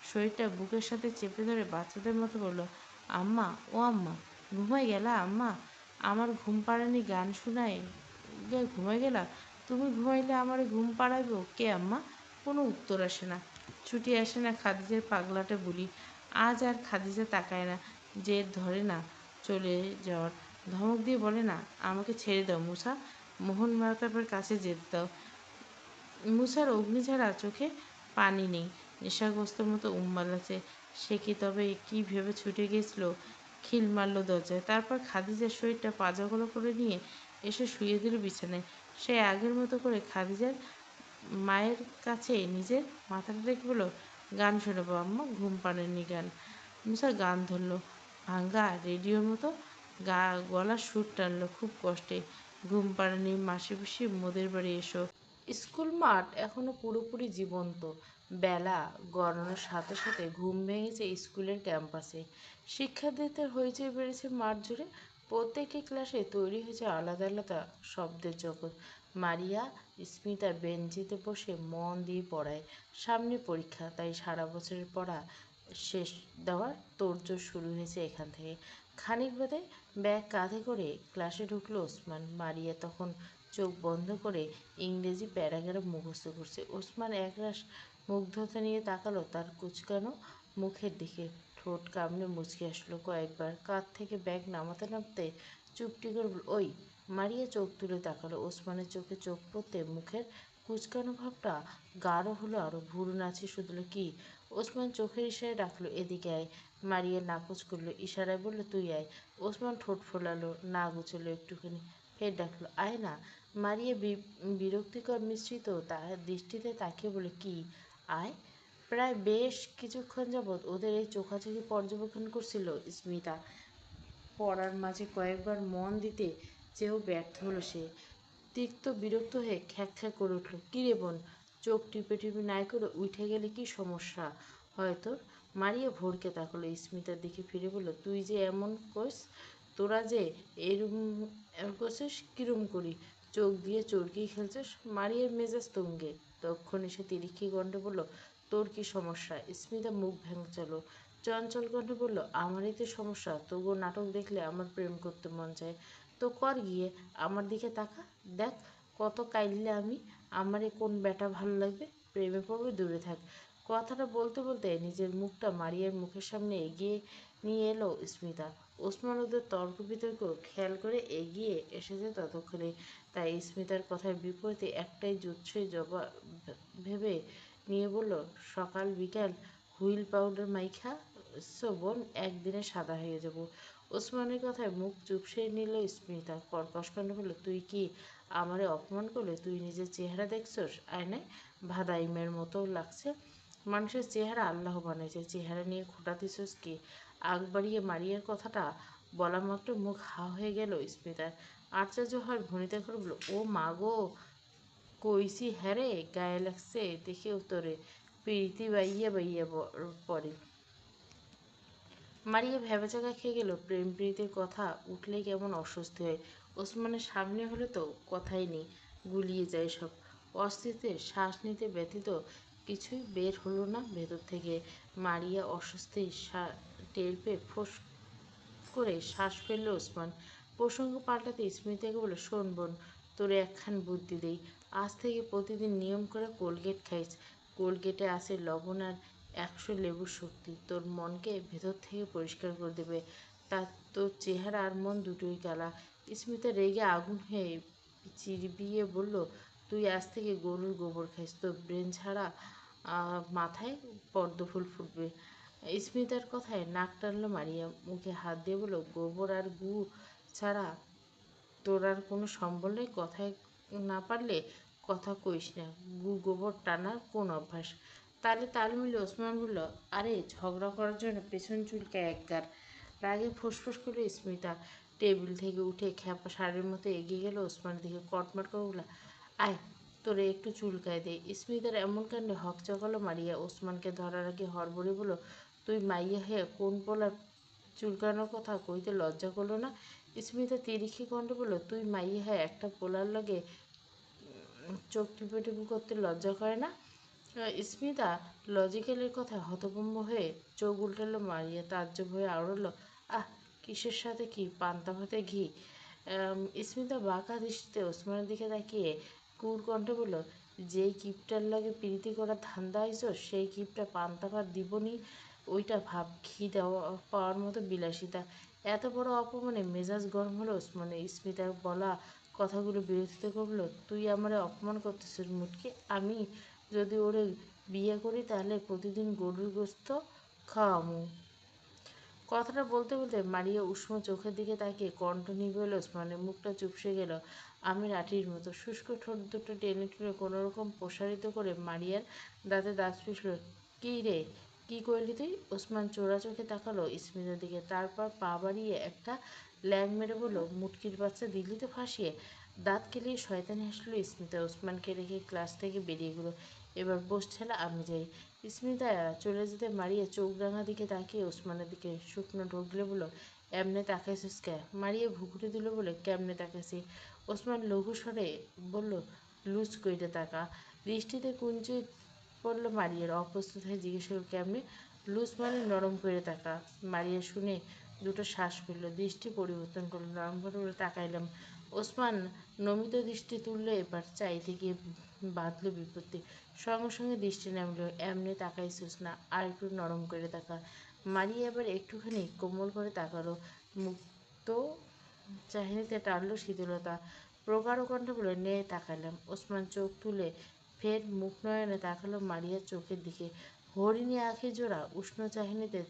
শরীরটা বুকের সাথে চেপে ধরে বাচ্চাদের মতো বলল, আম্মা, ও আম্মা, ঘুমাই গেলা আম্মা? আমার ঘুম পাড়ানি গান শুনাই ঘুমাই গেলা? তুমি ঘুমাইলে আমার ঘুম পাড়াইব কে আম্মা? কোনো উত্তর আসে না, ছুটি আসে না খাদিজার পাগলাটে বুলি। আজ আর খাদিজা তাকায় না, জেদ ধরে না চলে যাওয়ার। ধমক দিয়ে বলে না, আমাকে ছেড়ে দাও মুসা, মোহন মাহতাবের কাছে যেতে দাও। মুসার অগ্নিঝাড়া চোখে পানি নেই, নেশাগ্রস্তর মতো উম্মাল আছে। সে কি তবে কি ভেবে ছুটে গিয়েছিল? খিল মারল দরজায়, তারপর খাদিজার শরীরটা পাজাগুলো করে নিয়ে এসে শুয়ে দিল বিছানায়। সে আগের মতো করে খাদিজার মায়ের কাছে নিজের মাথাটা রেখে বলল, গান শোনাবো আম্মা, ঘুম পাড়েনি গান। মুসা গান ধরল, ভাঙ্গা রেডিওর মতো গলার সুর টানলো খুব কষ্টে, ঘুম পাড়েনি মাসি পিসি মোদের বাড়ি এসো। স্কুল মাঠ এখনো পুরোপুরি জীবন্ত। বেলা গড়ানোর সাথে সাথে ঘুম ভেঙেছে স্কুলের ক্যাম্পাসে। শিক্ষার্থীদের হইচই বেড়েছে মাঠ জুড়ে। প্রত্যেকটি ক্লাসে তৈরি হয়েছে আলাদা আলাদা শব্দের জগৎ। মারিয়া স্মিতা বেঞ্চিতে বসে মন দিয়ে পড়ায়। সামনে পরীক্ষা, তাই সারা বছরের পড়া শেষ দেওয়ার তোড়জোড় শুরু হয়েছে এখান থেকে। খানিক বাদে ব্যাগ কাঁধে করে ক্লাসে ঢুকলো ওসমান। মারিয়া তখন চোখ বন্ধ করে ইংরেজি প্যারাগ্রাফ মুখস্থ করছে। ওসমান একরাশ মুগ্ধতা নিয়ে তাকালো তার কুঁচকানো মুখের দিকে। ঠোঁট কামড়ে মুচকি আসলো কয়েকবার। কাঁধ থেকে ব্যাগ নামাতে নামতে চুপটি করে ওই। মারিয়া চোখ তুলে তাকালো। ওসমানের চোখে চোখ পড়তে মুখের কুঁচকানো ভাবটা গাঢ় হলো আরো। ভুরু নাচিয়ে শুধল, কি? ওসমান চোখের ইশারায় ডাকলো, এদিকে আয়। মারিয়া নাকচ করলো, ইশারায় বলল, তুই আয়। ওসমান ঠোঁট ফোলালো, না গুছলো একটুখানি, ফের ডাকলো, আয় না। মারিয়া বিরক্তিকর মিশ্রিত দৃষ্টিতে তাকিয়ে বলে, কি আয়? প্রায় বেশ কিছুক্ষণ যাবৎ ওদের এই চোখাচোখি পর্যবেক্ষণ করছিল স্মিতা। পড়ার মাঝে কয়েকবার মন দিতে চেয়েও ব্যর্থ হলো সে। তিক্ত বিরক্ত হয়ে খ্যাঁক খ্যাঁক করে উঠল, কী রে বোন, চোখ টিপে টিপে নাই করে উঠে গেলে কি সমস্যা হয় তোর? মারিয়া ভোরকে তাকালো স্মিতার দিকে ফিরে বলল, তুই যে এমন করিস, তোরা যে এরম করছিস কিরম করি? চোখ দিয়ে চরকি খেলছিস? মারিয়ার মেজাজ তুঙ্গে। তক্ষণে সে তিরিক্ষি কণ্ঠে বলল, তোর কি সমস্যা? স্মিতা মুখ ভ্যাংচালো, চঞ্চল কণ্ঠে বলল, আমারই তো সমস্যা। তবুও নাটক দেখলে আমার প্রেম করতে মন চায়। তো কর গিয়ে, আমার দিকে তাকা, দেখ কত কাইল্লে আমি। আমারে কোন ব্যাটা ভালো লাগবে? প্রেমে পড়বে দূরে থাক। কথাটা বলতে বলতে নিজের মুখটা মারিয়ার মুখের সামনে এগিয়ে নিয়ে এলো স্মিতা। ওসমান ওদের তর্ক বিতর্ক খেয়াল করে এগিয়ে এসেছে ততক্ষণে, তাই স্মিতার কথার বিপরীতে একটাই জুৎসই জবাব ভেবে নিয়ে বলল, সকাল বিকাল হুইল পাউডার মাইখা বোন, একদিনে সাদা হয়ে যাব। ওসমানের কথায় মুখ চুপসে নিল স্মিতা। কর্কশ কণ্ঠে বলল, তুই কি আমারে অপমান করলে? তুই নিজের চেহারা দেখছস আয়নায়? ভাদাইমের মতো লাগছে। মানুষের চেহারা আল্লাহ বানাইছে, চেহারা নিয়ে খোঁটা দিছস কি? আগ বাড়িয়ে মারিয়ার কথাটা বলা মাত্র মুখ হা হয়ে গেল স্মিতার। আশ্চর্য হওয়ার ভনিতা করে বলল, ও মা গো, কইছি হ্যারে, গায়ে লাগছে দেখেও তোরে প্রীতি বাইয়া বাইয়া পড়ে। মারিয়া ভ্যাবাচাকা খেয়ে গেল। প্রেম প্রীতির কথা উঠলেই কেমন অস্বস্তি হয়। ওসমানের সামনে হলে তো কথাই নেই, গুলিয়ে যায় সব। অস্থিরতে শ্বাস নিতে ব্যতীত কিছুই বের হলো না ভেতর থেকে। মারিয়া অস্বস্তি টের পেয়ে ফোঁস করে শ্বাস ফেলল ওসমান। প্রসঙ্গ পাল্টাতে স্মৃতিকে বলে, শোন বোন, তোরে একখান বুদ্ধি দেই। আজ থেকে প্রতিদিন নিয়ম করে কোলগেট খাইস। কোলগেটে আছে লবণ আর 100 লেবুর শক্তি। তোর মনকে ভেতর থেকে পরিষ্কার করে দেবে। তা তোর চেহারা আর মন দুটোই কালা। স্মিতা রেগে আগুন হয়ে চিরবিয়ে বলল, তুই আজ থেকে গরুর গোবর খাইস, তোর ব্রেন ছাড়া মাথায় পদ্মফুল ফুটবে। স্মিতার কথায় নাক টানল মারিয়া। মুখে হাত দিয়ে বলল, গোবর আর গু ছাড়া তোর আর কোনো সম্বল নেই, কথায় না পারলে কথা কইস না। গু গোবর টানার কোন অভ্যাস? তালে তাল মিলে ওসমান বলল, আরে ঝগড়া করার জন্য পেছন চুলকায় একগার। রাগে ফুসফুস করে স্মিতা টেবিল থেকে উঠে খ্যাপা শাড়ির মতো এগিয়ে গেল ওসমানের দিকে, কটমট করে বলল, আয় তোরে একটু চুলকায় দে। স্মিতার এমন কাণ্ডে হকচকালো মারিয়া। ওসমানকে ধরার আগে হড়বড়ে বলল, তুই মাইয়া হয়ে কোন পোলার চুলকানোর কথা কইতে লজ্জা করলো না? স্মিতা তিরিক্ষি কণ্ঠে বলল, তুই মাইয়া হয়ে একটা পোলার লগে চোখ টিপে টিপে করতে লজ্জা করে না? স্মিতা লজিক্যালের কথায় হতভম্ব হয়ে চোখ উল্টালো। মারিয়া তাজ্জব হয়ে আওড়ালো, আহ, কিসের সাথে কি, পান্তা ভাতে ঘি? স্মিতা বাঁকা দৃষ্টিতে ওসমানের দিকে তাকিয়ে কুর কণ্ঠে বলল, যেই কিপটার লগে প্রীতি করার ধান্দা আইসো সেই কিপটা পান্তা ভাত দিবনি, ওইটা ভাব। ঘি দেওয়া পাওয়ার মতো বিলাসিতা! এত বড় অপমানে মেজাজ গরম হলো ওসমানের। স্মিতার বলা কথাগুলো বিরোধিতা করলো, তুই আমারে অপমান করতেছিস মুটকি? আমি যদি ওরে বিয়ে করি তাহলে প্রতিদিন গরুর গোস্ত খাওয়ামু। কথাটা বলতে বলতে মারিয়া উষ্ণ চোখের দিকে তাকিয়ে কণ্ঠ নিভে এলো ওসমানের, মুখটা চুপসে গেল আমের আটির মতো। শুষ্ক ঠোঁট দুটো টেনে টেনে কোনোরকম প্রসারিত করে মারিয়ার দাঁতে দাঁত পিষল। কি রে, কি করলি তুই? ওসমান চোরা চোখে তাকালো স্মিতার দিকে, তারপর পা বাড়িয়ে একটা ল্যাং মেরে বলল, মুটকির বাচ্চা দিল্লি তো ফাঁসিয়ে। দাঁত কেলিয়ে শয়তানি হাসলো স্মিতা। ওসমানকে রেখে ক্লাস থেকে বেরিয়ে গেল। এবার বস ছেলে, আমি যাই। স্মিতা চলে যেতে মারিয়া চোখ রাঙা দিকে তাকিয়ে ওসমানের দিকে শুকনো ঢোকলে বলল, এমনে তাকাইছিস কে? মারিয়া ভুকুটে দিল বলে, কেমনে তাকাইছি? ওসমান লঘু স্বরে বলল, লুজ কইরে তাকা। দৃষ্টিতে কুঞ্চিত পড়ল মারিয়ার। অপ্রস্তুত হয়ে জিজ্ঞেস করল, কেমনে? লুজ মানে নরম করে তাকা। মারিয়া শুনে দুটো শ্বাস ফেলল, দৃষ্টি পরিবর্তন করলো, নরম করে বলে, তাকাইলাম। ওসমান নমিত দৃষ্টি তুললো, এবার চাইতে গিয়ে বাঁধল বিপত্তি। সঙ্গে সঙ্গে দৃষ্টি নামল, এমনি তাকাইছিস না, আর একটু নরম করে তাকা। মারিয়া এবার একটুখানি কোমল করে তাকালো, মুক্ত চাহনিতে টানলো শীতলতা। প্রগাঢ় কণ্ঠে বলে, নে তাকাইলাম। ওসমান চোখ তুলে ফের মুখ নয়নে তাকালো মারিয়ার চোখের দিকে। হরিণী আঁখি জোড়া উষ্ণ চাহনিতে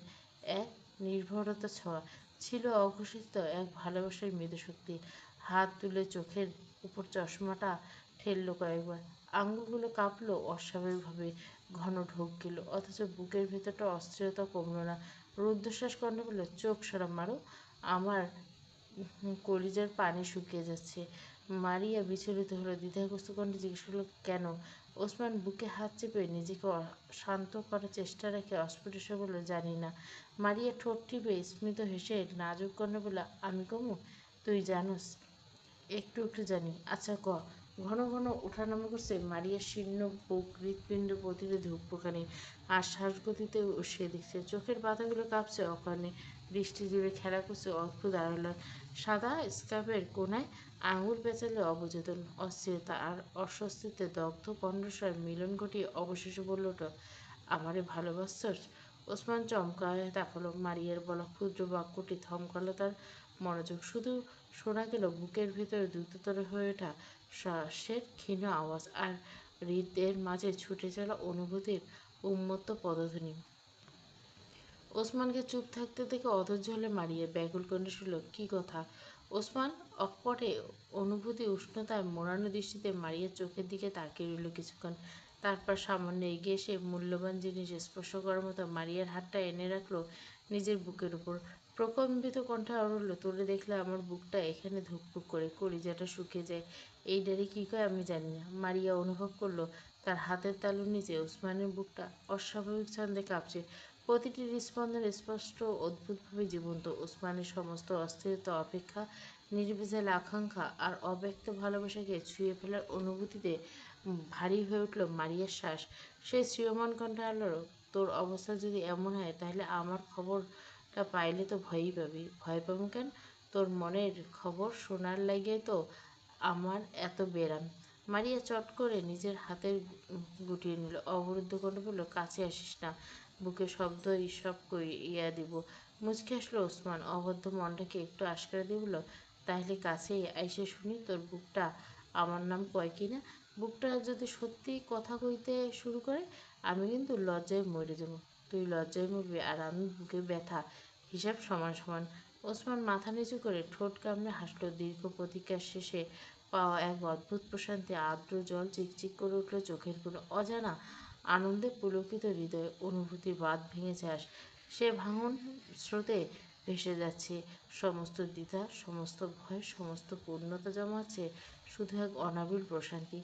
এক নির্ভরতা ছোঁয়া ছিল, অঘোষিত এক ভালোবাসার মৃদুশক্তি। হাত তুলে চোখের উপর চশমাটা ঠেললো কয়েকবার। আঙুলগুলো কাঁপলো অস্বাভাবিকভাবে, ঘন ঢোক গেল, অথচ বুকের ভেতরটা অস্থিরতা কমল না। রুদ্ধশ্বাস কণ্ঠে বলল, চোখ সরা মারো, আমার কলিজার পানি শুকিয়ে যাচ্ছে। মারিয়া বিচলিত হলো, দ্বিধাগ্রস্ত কণ্ঠে জিজ্ঞেস করলো, কেন? ওসমান বুকে হাত চেপে নিজেকে শান্ত করার চেষ্টা রেখে অস্ফুট এসে বলল, জানি না। মারিয়া ঠোঁট টিপে স্মিত হেসে নাজুক কণ্ঠে বলল, আমি কমু? তুই জানোস? একটু একটু জানি। আচ্ছা ক। ঘন ঘন ওঠানামা করছে মারিয়ার শীর্ণ বুক, হৃৎপিণ্ড প্রতিটি ধূপখানি আর শ্বাসগতিতেও সে দেখছে। চোখের পাতাগুলো কাঁপছে অকারণে, দৃষ্টি জুড়ে খেলা করছে অদ্ভুত আড়াল। সাদা স্কার্ফের কোনায় আঙুল পেঁচালে অবচেতন অস্থিরতা আর অস্বস্তিতে দগ্ধ কণ্ঠস্বর মিলন ঘটিয়ে অবশেষে বলল ওঠো, আমারে ভালোবাসছস? ওসমান চমকা হয়ে তাকালো। মারিয়ার বলা ক্ষুদ্র বাক্যটি থমকালো তার মনোযোগ। শুধু শোনা গেল বুকের ভেতরে দ্রুততর হয়ে ওঠা শ্বাসের ক্ষীণ আওয়াজ আর হৃদের মাঝে ছুটে চলা অনুভূতির উন্মত্ত পদধ্বনি। ওসমানকে চুপ থাকতে দেখে অধৈর্য হলে মারিয়া ব্যাকুল কণ্ঠে শুনল, কী কথা? ওসমান অকপটে অনুভূতি উষ্ণতায় মোড়ানো দৃষ্টিতে মারিয়ার চোখের দিকে তাকিয়ে রইল কিছুক্ষণ। তারপর সামান্য এগিয়ে এসে মূল্যবান জিনিস স্পর্শ করার মতো মারিয়ার হাতটা এনে রাখলো নিজের বুকের উপর। প্রকম্পিত কণ্ঠে আওড়াল, তোরে দেখলে আমার বুকটা এখানে ধুকপুক করে, কলিজাটা শুকিয়ে যায়। এই ডারে কী কয় আমি জানি না। মারিয়া অনুভব করলো তার হাতের তালুর নিচে ওসমানের বুকটা অস্বাভাবিক ছন্দে কাঁপছে। প্রতিটি হৃৎস্পন্দন স্পষ্ট, অদ্ভুতভাবে জীবন্ত। ওসমানের সমস্ত অস্থিরতা, অপেক্ষা, নির্ভেজাল আকাঙ্ক্ষা আর অব্যক্ত ভালোবাসাকে ছুঁয়ে ফেলার অনুভূতিতে ভারী হয়ে উঠল মারিয়ার শ্বাস। সে শ্রিয়মান কণ্ঠে আনল, তোর অবস্থা যদি এমন হয় তাহলে আমার খবরটা পাইলে তো ভয়ই পাবি। ভয় পাবো কেন? তোর মনের খবর শোনার লাগিয়ে তো আমার এত বেরাম। মারিয়া চট করে নিজের হাতের গুটিয়ে নিল, অবরুদ্ধ কণ্ঠে বলল, কাছে আসিস না, বুকে শব্দ সব কইয়া দিব। মুচকি হাসলো ওসমান, অবদ্ধ মনটাকে একটু আশকারা দিয়ে বলল, তাহলে কাছেই আইসে শুনি তোর বুকটা আমার নাম কয় কি না। বুকটা যদি সত্যি কথা কইতে শুরু করে আমি কিন্তু লজ্জায় মরে যাব। তুই লজ্জায় মরবি আর আমি বুকে ব্যথা, হিসাব সমান সমান। ওসমান মাথা নিচু করে ঠোঁট কামড়ে হাসল। দীর্ঘ প্রতীক্ষার শেষে পাওয়া এক অদ্ভুত প্রশান্তি। আর্দ্র জল চিকচিক করে উঠল চোখের কোণে। অজানা আনন্দে পুলকিত হৃদয়ে অনুভূতির বাঁধ ভেঙেছে আজ। সে ভাঙন স্রোতে ভেসে যাচ্ছে। সমস্ত দ্বিধা, সমস্ত ভয়, সমস্ত পূর্ণতা জমাচ্ছে শুধু এক অনাবিল প্রশান্তি।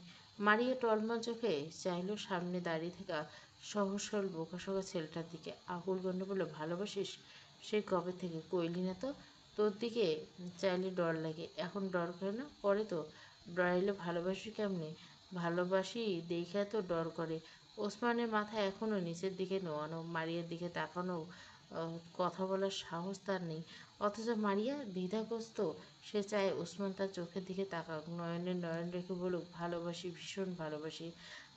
মারিয়া টলমল চোখে চাইল সামনে দাঁড়িয়ে থাকা সহজ সরল বোকাশোকা ছেলেটার দিকে। আকুল গণ্ড বলল, ভালোবাসিস? সেই কবে থেকে কইলি না তো? তোর দিকে চাইলে ডর লাগে, এখন ডর করে না? করে তো। ডরাইলে ভালোবাসি কেমনে? ভালোবাসি দেইখা তো ডর করে। ওসমানের মাথা এখনো নিচের দিকে নোয়ানো। মারিয়ার দিকে তাকানো, কথা বলার সাহস তার নেই। অথচ মারিয়া দ্বিধাগ্রস্ত। সে চায় ওসমান তার চোখের দিকে তাকাক, নয়নে নয়ন রেখে বলুক, ভালোবাসি, ভীষণ ভালোবাসি।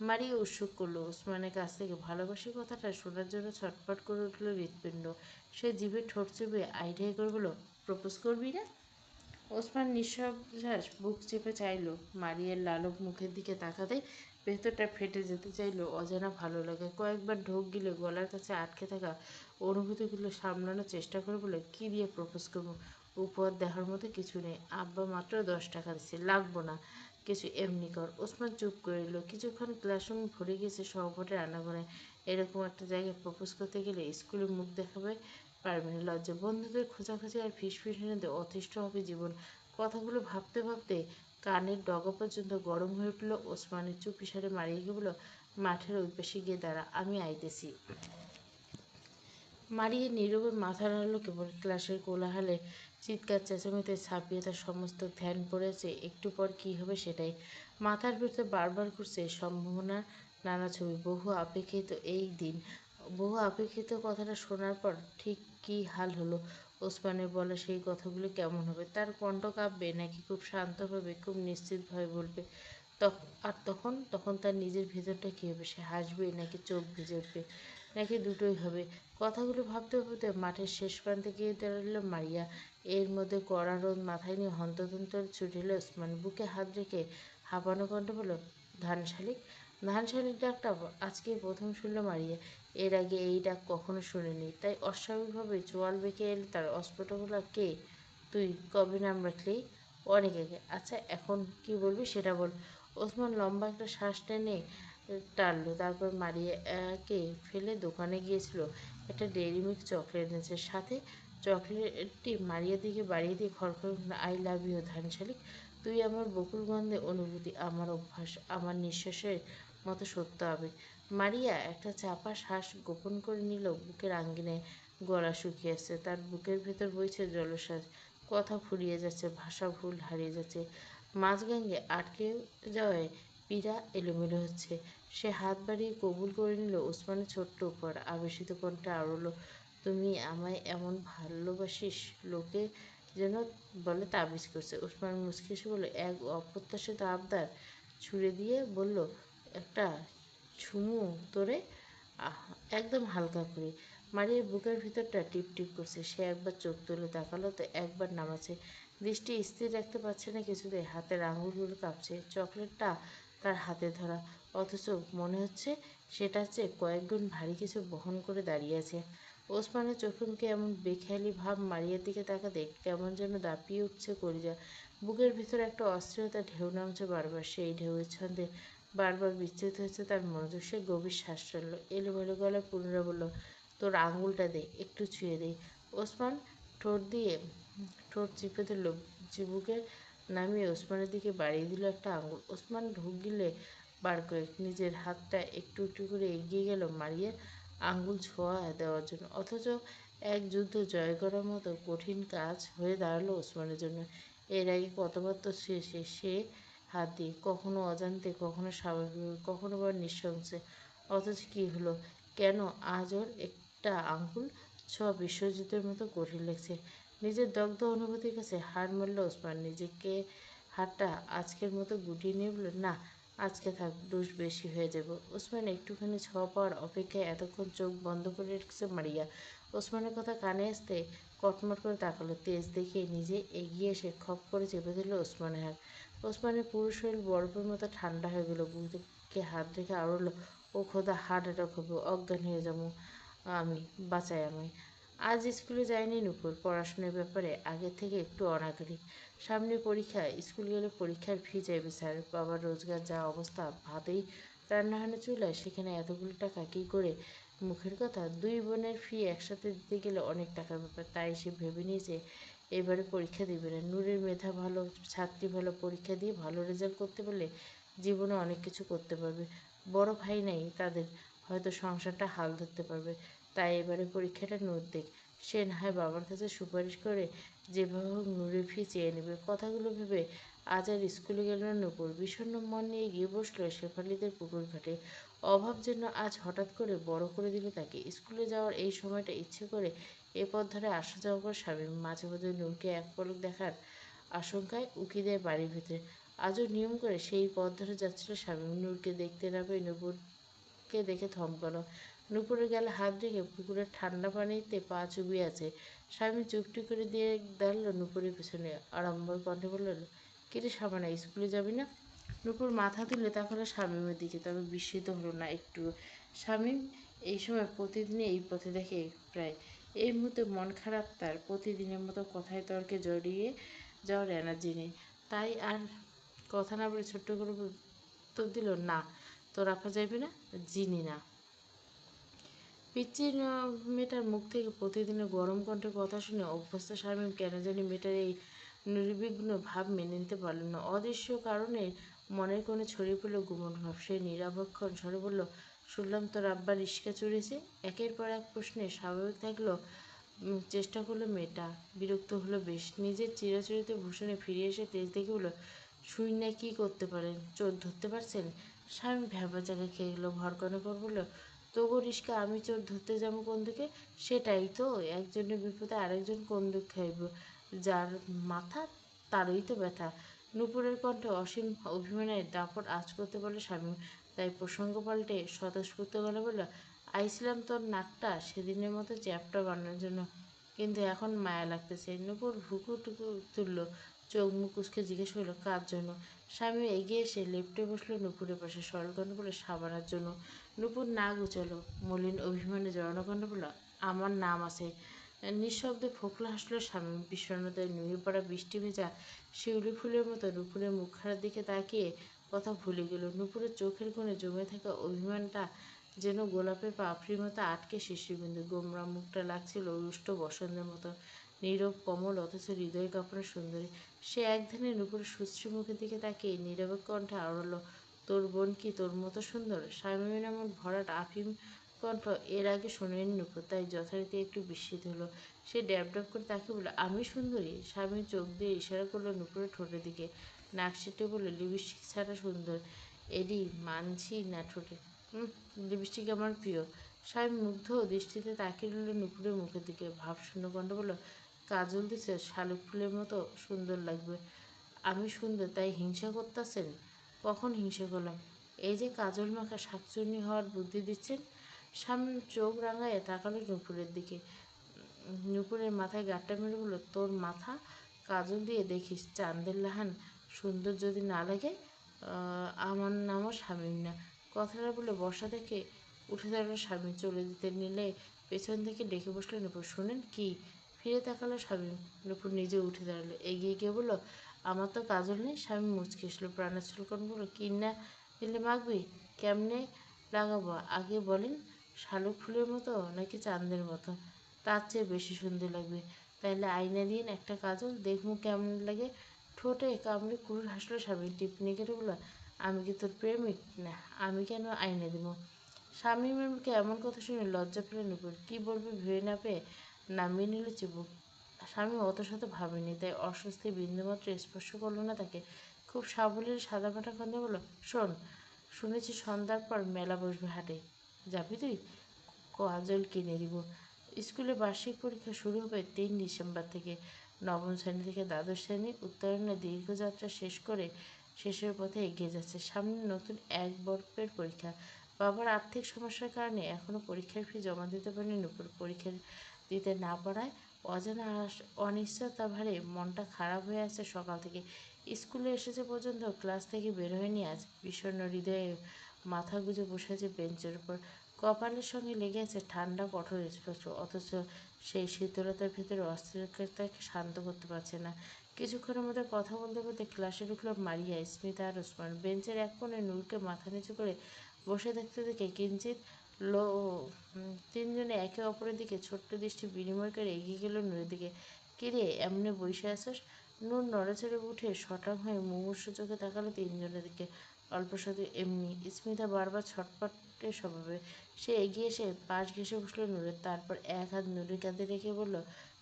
মারিয়া উৎসুক করলো ওসমানের কাছ থেকে ভালোবাসি কথাটা শোনার জন্য। ছটফট করে উঠল হৃৎপিণ্ড। সে জিভে ঠোঁট চেপে আইডিয়া করে বলল, প্রপোজ করবি না? ওসমান নিঃশ্বাস বুক চেপে চাইল মারিয়ার লালক মুখের দিকে তাকাতে। ভেতরটা ফেটে যেতে চাইল অজানা ভালো লাগে। কয়েকবার ঢোক গিলে গলার কাছে আটকে থাকা অনুভূতিগুলো সামলানোর চেষ্টা করে বলে, কি দিয়ে প্রপোজ করবো? উপহার দেওয়ার মতো কিছু নেই। আব্বা মাত্র 10 টাকা দিচ্ছে, লাগবো না কিছু, এমনি কর। ওসমান চুপ করে এলো। কিছুক্ষণ ক্লাসরুম ভরে গেছে সহপাঠীর আনাগোনায়। এরকম একটা জায়গায় প্রপোজ করতে গেলে স্কুলে মুখ দেখাবে পারবে না লজ্জা। বন্ধুদের খোঁজাখুঁজি আর ফিসফিসানিতে অতিষ্ঠ হবে জীবন। কথাগুলো ভাবতে ভাবতে কানের ডগা পর্যন্ত গরম হয়ে উঠল। ওসমানের চুপিসারে মারিয়ে গিয়ে বলল, মাঠের ওই পাশে গিয়ে দাঁড়া, আমি আইতেছি। মারিয়ে নীরবে মাথা নাড়ল কেবল। ক্লাসের কোলাহলে চিৎকার চেঁচামেতে ছাপিয়ে তার সমস্ত ধ্যান পড়েছে একটু পর কী হবে সেটাই। মাথার ভেতর বারবার ঘুরছে সম্ভাবনার নানা ছবি। বহু অপেক্ষিত এই দিন। বহু অপেক্ষিত কথাটা শোনার পর ঠিক কী হাল হলো ওসমানের বলা সেই কথাগুলো? কেমন হবে? তার কণ্ঠ কাঁপবে নাকি খুব শান্তভাবে, খুব নিশ্চিতভাবে বলবে? আর তখন তখন তার নিজের ভেতরটা কী হবে? সে হাসবে নাকি চোখ ভিজে উঠবে, নাকি দুটোই হবে? কথাগুলো ভাবতে ভাবতে মাঠের শেষ প্রান্তে গিয়ে দাঁড়ালো মারিয়া। এর মধ্যে কড়া রোদ মাথায় নিয়ে হন্তদন্ত ছুটে এলো ওসমান। বুকে হাত রেখে হাঁপানো কণ্ঠে বলল, ধানশালিক। ধানশালিক ডাকটা আজকেই প্রথম শুনল মারিয়া। এর আগে এই ডাক কখনো শুনেনি। তাই অস্বাভাবিকভাবে চোয়াল বেঁকে এলো তার। অস্ফুট বলল, কে তুই? কবে নাম রাখলি? অনেক আগে। আচ্ছা এখন কি বলবি সেটা বল। ওসমান লম্বা একটা শ্বাস টেনে টানল। তারপর মারিয়াকে ফেলে দোকানে গিয়েছিল একটা ডেইরি মিল্ক চকলেট এনেছে। সাথে চকলেটটি মারিয়ার দিকে বাড়িয়ে দিয়ে খড়খড়, আই লাভ ইউ ধানশালিক। তুই আমার বকুল গন্ধে অনুভূতি, আমার অভ্যাস, আমার নিঃশ্বাসের মতো সত্য আবেগ। মারিয়া একটা চাপা শ্বাস গোপন করে নিল। বুকের আঙ্গিনায় গলা শুকিয়ে আসছে। তার বুকের ভেতর বইছে জলশ্বাস। কথা ফুরিয়ে যাচ্ছে, ভাষা ভুল হারিয়ে যাচ্ছে। মাঝগাঙ্গে আটকে যাওয়ায় পীড়া এলোমেলো হচ্ছে। সে হাত বাড়িয়ে কবুল করে নিল ওসমানের ছোট্ট উপহার। আবেশিত কণ্ঠে আওড়াল, তুমি আমায় এমন ভালোবাসিস? লোকে যেন বলে তাবিজ করছে। ওসমান মুচকি এসে বলল, এক অপ্রত্যাশিত আবদার ছুড়ে দিয়ে বলল, একটা ঝুমু তোরে? আহ, একদম হালকা করে। মারিয়ার বুকের ভিতরটা টিপ টিপ করছে। সে একবার চোখ তুলে তাকালো, তো একবার নামাচ্ছে। দৃষ্টি স্থির রাখতে পারছে না কিছুতেই। হাতের আঙুলগুলো কাঁপছে। চকলেটটা তার হাতে ধরা, অথচ মনে হচ্ছে সেটার চেয়ে কয়েক গুণ ভারী কিছু বহন করে দাঁড়িয়ে আছে। ওসমানের চোখে মুখে এমন বেখেয়ালি ভাব। মারিয়ার দিকে তাকাতে কেমন যেন দাপিয়ে উঠছে কলিজা। বুকের ভিতরে একটা অস্থিরতা ঢেউ নামছে বারবার। সেই ঢেউয়ের ছন্দে বারবার বিচ্যুত হচ্ছে তার মনোযোগ। সে গভীর শ্বাস ফেলল। এলোমেলো গলায় পুনরায় বলল, তোর আঙুলটা দে, একটু ছুঁয়ে দে। ওসমান ঠোঁট দিয়ে ঠোঁট চিপে ধরল। চিবুকে নামিয়ে ওসমানের দিকে বাড়িয়ে দিল একটা আঙুল। ওসমান ঢোক গিলে বার কয়েক। নিজের হাতটা একটু একটু করে এগিয়ে গেল মারিয়ার আঙুল ছোঁয়া দেওয়ার জন্য। অথচ এক যুদ্ধ জয় করার মতো কঠিন কাজ হয়ে দাঁড়ালো ওসমানের জন্য। এর আগে কতবার তো ছুঁয়েছে সে হাত দিয়ে, কখনো অজান্তে, কখনো স্বাভাবিক, কখনো বা নৃশংসে। অথচ কী হলো? কেন আজ ওর একটা আঙুল ছোঁয়া বিশ্বযুদ্ধের মতো কঠিন লাগছে? নিজের দগ্ধ অনুভূতির কাছে হার মানল ওসমান। নিজেকে হাতটা আজকের মতো গুটিয়ে নিয়ে বলল, না আজকে থাক, ডোজ বেশি হয়ে যাবে। ওসমান একটুখানি ছোঁয়া পাওয়ার অপেক্ষায় এতক্ষণ চোখ বন্ধ করে রেখেছে মারিয়া। ওসমানের কথা কানে আসতে কটমট করে তাকালো। তেজ দেখে নিজে এগিয়ে এসে খপ করে চেপে ধরল ওসমানের হাত। ওসমানের পুরো শরীর বরফের মতো ঠান্ডা হয়ে গেল। বুকে হাত রেখে আওড়ালো, ও খোদা, হার্ট অ্যাটাক হবে, অজ্ঞান হয়ে যাবো আমি, বাঁচাই আমায়। আজ স্কুলে যায়নি নূপুর। পড়াশোনার ব্যাপারে আগে থেকে একটু অনাগ্রহী। সামনে পরীক্ষা, স্কুল গেলে পরীক্ষার ফি চাইবে স্যার। বাবার রোজগার যা অবস্থা, ভাতেই রান্না হয় না চুলায়, সেখানে এতগুলো টাকা কী করে? মুখের কথা, দুই বোনের ফি একসাথে দিতে গেলে অনেক টাকার ব্যাপার। তাই সে ভেবে নিয়েছে এবারে পরীক্ষা দিবে না। নূরের মেধা ভালো, ছাত্রী ভালো, পরীক্ষা দিয়ে ভালো রেজাল্ট করতে পারলে জীবনে অনেক কিছু করতে পারবে। বড় ভাই নাই তাদের, হয়তো সংসারটা হাল ধরতে পারবে। তাই এবারে পরীক্ষাটা নূর দেখ। সে না হয় বাবার কাছে সুপারিশ করে যেভাবে হোক নূরের ফি চেয়ে নেবে। কথাগুলো ভেবে আজ আর স্কুলে গেল না নূপুর। বিষণ্ণ মন নিয়ে গিয়ে বসল শেফালিদের পুকুর ঘাটে। অভাব যেন আজ হঠাৎ করে বড় করে দিল তাকে। স্কুলে যাওয়ার এই সময়টা ইচ্ছে করে এ পথ ধরে আসা যাওয়া করে স্বামী। মাঝে মাঝে নূরকে এক পলক দেখার আশঙ্কায় উকি দেয় বাড়ির ভিতরে। আজও নিয়ম করে সেই পথ ধরে যাচ্ছিল স্বামী। নূরকে দেখতে না পেয়ে নূপুরকে দেখে থমকালো। নূপুরের গালে হাত রেখে পুকুরের ঠান্ডা পানিতে পা চুবিয়ে আছে। স্বামী চুপটি করে দিয়ে দাঁড়ালো নূপুরের পেছনে। আড়ম্বর কণ্ঠে বলল, কিরে সাবানা, স্কুলে যাবি না? নূপুর মাথা তুলে তাকালো শামীমের দিকে, তবে বিস্মিত হলো না একটু। শামীম এই সময় প্রতিদিনই এই পথে দেখে প্রায়। এই মুহূর্তে মন খারাপ তার। প্রতিদিনের মতো কথায় তর্কে জড়িয়ে যাওয়ার এনার্জি নেই। তাই আর কথা না বলে ছোট্ট করে উত্তর দিল, না, তোর রাখা যাবে না, জিনি না। পিচ্চির মেয়েটার মুখ থেকে প্রতিদিনের গরম কণ্ঠের কথা শুনে অভ্যস্ত শামীম কেন জানি মেয়েটার এই নির্বিঘ্ন ভাব মেনে নিতে পারল না। অদৃশ্য কারণে মনের কোণে ছড়িয়ে পড়ল গুমন ভাব। সে নিরবক্ষণ স্বরে বলল, শুনলাম তোর আব্বা রিস্কা চুরিয়েছে। একের পর এক প্রশ্নে স্বাভাবিক থাকলেও চেষ্টা করলো মেয়েটা। বিরক্ত হলো বেশ। নিজের চিরাচরিত ভূষণে ফিরে এসে তেজ দেখে বলল, শুই না কি করতে পারেন, চোর ধরতে পারছেন? স্বামী ভ্যাবা জায়গা খেয়ে গেল। ভরকানো পর বলল, তবু রিস্কা আমি চোর ধরতে যাবো কোন দিকে? সেটাই তো, একজনের বিপদে আরেকজন কোন দুঃখ খাইব? যার মাথা তারই তো ব্যথা। নূপুরের কণ্ঠে অসীম অভিমানের দাপট আঁচ করতে পারল স্বামী। তাই প্রসঙ্গ পাল্টে স্বতঃস্ফূর্ত গলা বলল, আইছিলাম তোর নাকটা সেদিনের মতো চ্যাপটা বানানোর জন্য, কিন্তু এখন মায়া লাগতেছে। নূপুর ভুকু টুকু তুলল, চোখ মুখ কুচকে জিজ্ঞেস করলো, কার জন্য? স্বামী এগিয়ে এসে লেপ্টে বসলো নূপুরের পাশে। সরলকণ্ঠ বলে, সাবানার জন্য। নূপুর না গুছালো, মলিন অভিমানে জড়ানো কণ্ঠ বলল, আমার নাম আছে। নিঃশব্দে ফোকলা হাসলো স্বামী। বিষণ্ণতায় নুয়ে পড়া বৃষ্টি ভেজা শিউলি ফুলের মতো নূপুরের মুখখানার দিকে তাকিয়ে কথা ভুলে গেল। নূপুরের চোখের কোণে জমে থাকা অভিমানটা যেন গোলাপের পাপড়ির মতো আটকে শিশিরবিন্দু। গোমরা মুখটা লাগছিল রুষ্ট বসন্তের মতো, নীরব কোমল অথচ হৃদয় কাঁপানো সুন্দরী। সে এক ধ্যানে নূপুরের সুশ্রী মুখের দিকে তাকিয়ে নীরবে কণ্ঠে আওড়ালো, তোর বোন কি তোর মতো সুন্দর? শামীমের এমন ভরাট আফিম কণ্ঠ এর আগে শোনেনি নূপুর, তাই যথারীতি একটু বিস্মিত হলো। সে ড্যাব ড্যাব করে তাকে বলল, আমি সুন্দরী? স্বামী চোখ দিয়ে ইশারা করলো নূপুরের ঠোঁটের দিকে। নাক সেটে বলল, লিপস্টিক ছাড়া সুন্দর। এডি মানছি না ঠোঁটে, লিপস্টিক আমার প্রিয়। স্বামী মুগ্ধ দৃষ্টিতে তাকিয়ে রইল নূপুরের মুখের দিকে। ভাবশূন্য কণ্ঠ বলল, কাজল দিছে শালুক ফুলের মতো সুন্দর লাগবে। আমি সুন্দর তাই হিংসা করতেছেন? কখন হিংসা করলাম? এই যে কাজল মাখা শাকচুন্নি হওয়ার বুদ্ধি দিচ্ছেন। সামনে চোখ রাঙায় তাকালো নূপুরের দিকে। নূপুরের মাথায় গাঁটটা মেরে বলল, তোর মাথা কাজল দিয়ে দেখিস চাঁদের লাহান সুন্দর যদি না লাগে। আমার নামও শামীম না। কথাটা বলে বসা থেকে উঠে দাঁড়ালো স্বামী। চলে যেতে নিলে পেছন থেকে ডেকে বসলো নূপুর, শুনেন কি? ফিরে তাকালো স্বামী। নূপুর নিজে উঠে দাঁড়ালো, এগিয়ে গিয়ে বলল, আমার তো কাজল নেই। স্বামী মুচকে এসলো, প্রাণের ছলকন বলল, কিনা দিলে মাখবি? কেমনে লাগাবো আগে বলেন? শালুক ফুলের মতো নাকি চাঁদের মতো? তার চেয়ে বেশি সুন্দর লাগবে। তাইলে আয়না দিন একটা কাজল, দেখবো কেমন লাগে। ঠোঁটে কামড়ে কুরুর হাসলো স্বামী। টিপ্পনি কেটে বলল, আমি কি তোর প্রেমিক? না, আমি কেন আয়না দিব? শামীমের মুখে এমন কথা শুনে লজ্জা পেল নূপুর। কি বলবে ভেবে না পেয়ে নামিয়ে নিল চিবুক। স্বামী অত শত ভাবেনি, তাই অস্বস্তি বিন্দুমাত্র স্পর্শ করলো না তাকে। খুব সাবলীল সাদামাটা কণ্ঠে বলল, শোন, শুনেছি সন্ধ্যার পর মেলা বসবে হাটে, যাবি তুই? কাজল কিনে দিব। স্কুলে বার্ষিক পরীক্ষা শুরু হবে 3 ডিসেম্বর থেকে। নবম শ্রেণী থেকে দ্বাদশ শ্রেণী উত্তরণের দীর্ঘযাত্রা শেষ করে শেষের পথে এগিয়ে যাচ্ছে। সামনে নতুন এক বর্ষের পরীক্ষা। বাবার আর্থিক সমস্যার কারণে এখনও পরীক্ষার ফি জমা দিতে পারেনি নূপুর। পরীক্ষা দিতে না পারায় অজানা অনিশ্চয়তা ভারে মনটা খারাপ হয়ে আছে সকাল থেকে। স্কুলে এসেছে পর্যন্ত, ক্লাস থেকে বের হয়নি আজ। বিষণ্ণ হৃদয়ে মাথা গুঁজে বসে আছে বেঞ্চের উপর। কপালের সঙ্গে লেগে আছে ঠান্ডা কঠোর স্পর্শ, অথচ সেই শীতলতার ভেতরে অস্থিরতাকে শান্ত করতে পারছে না। কিছুক্ষণের মধ্যে কথা বলতে বলতে ক্লাসে ঢুকলো মারিয়া, স্মিতা আর ওসমান। বেঞ্চের এক কোণে নূরকে মাথা নিচু করে বসে থাকতে দেখে কিঞ্চিত লো তিনজনে একে অপরের দিকে ছোট্ট দৃষ্টি বিনিময় করে এগিয়ে গেল নূরের দিকে। কিরে, এমনি বসে আসোস? নূর নড়েচড়ে উঠে শটাং হয়ে মুমূর্ষু চোখে তাকালো তিনজনের দিকে। অল্প সাথে এমনি। স্মিতা বারবার ছটপটে স্বভাবে। সে এগিয়ে এসে পাশ ঘেঁষে বসলো নূরের, তারপর এক হাত নূরের কাঁধে রেখে বলল,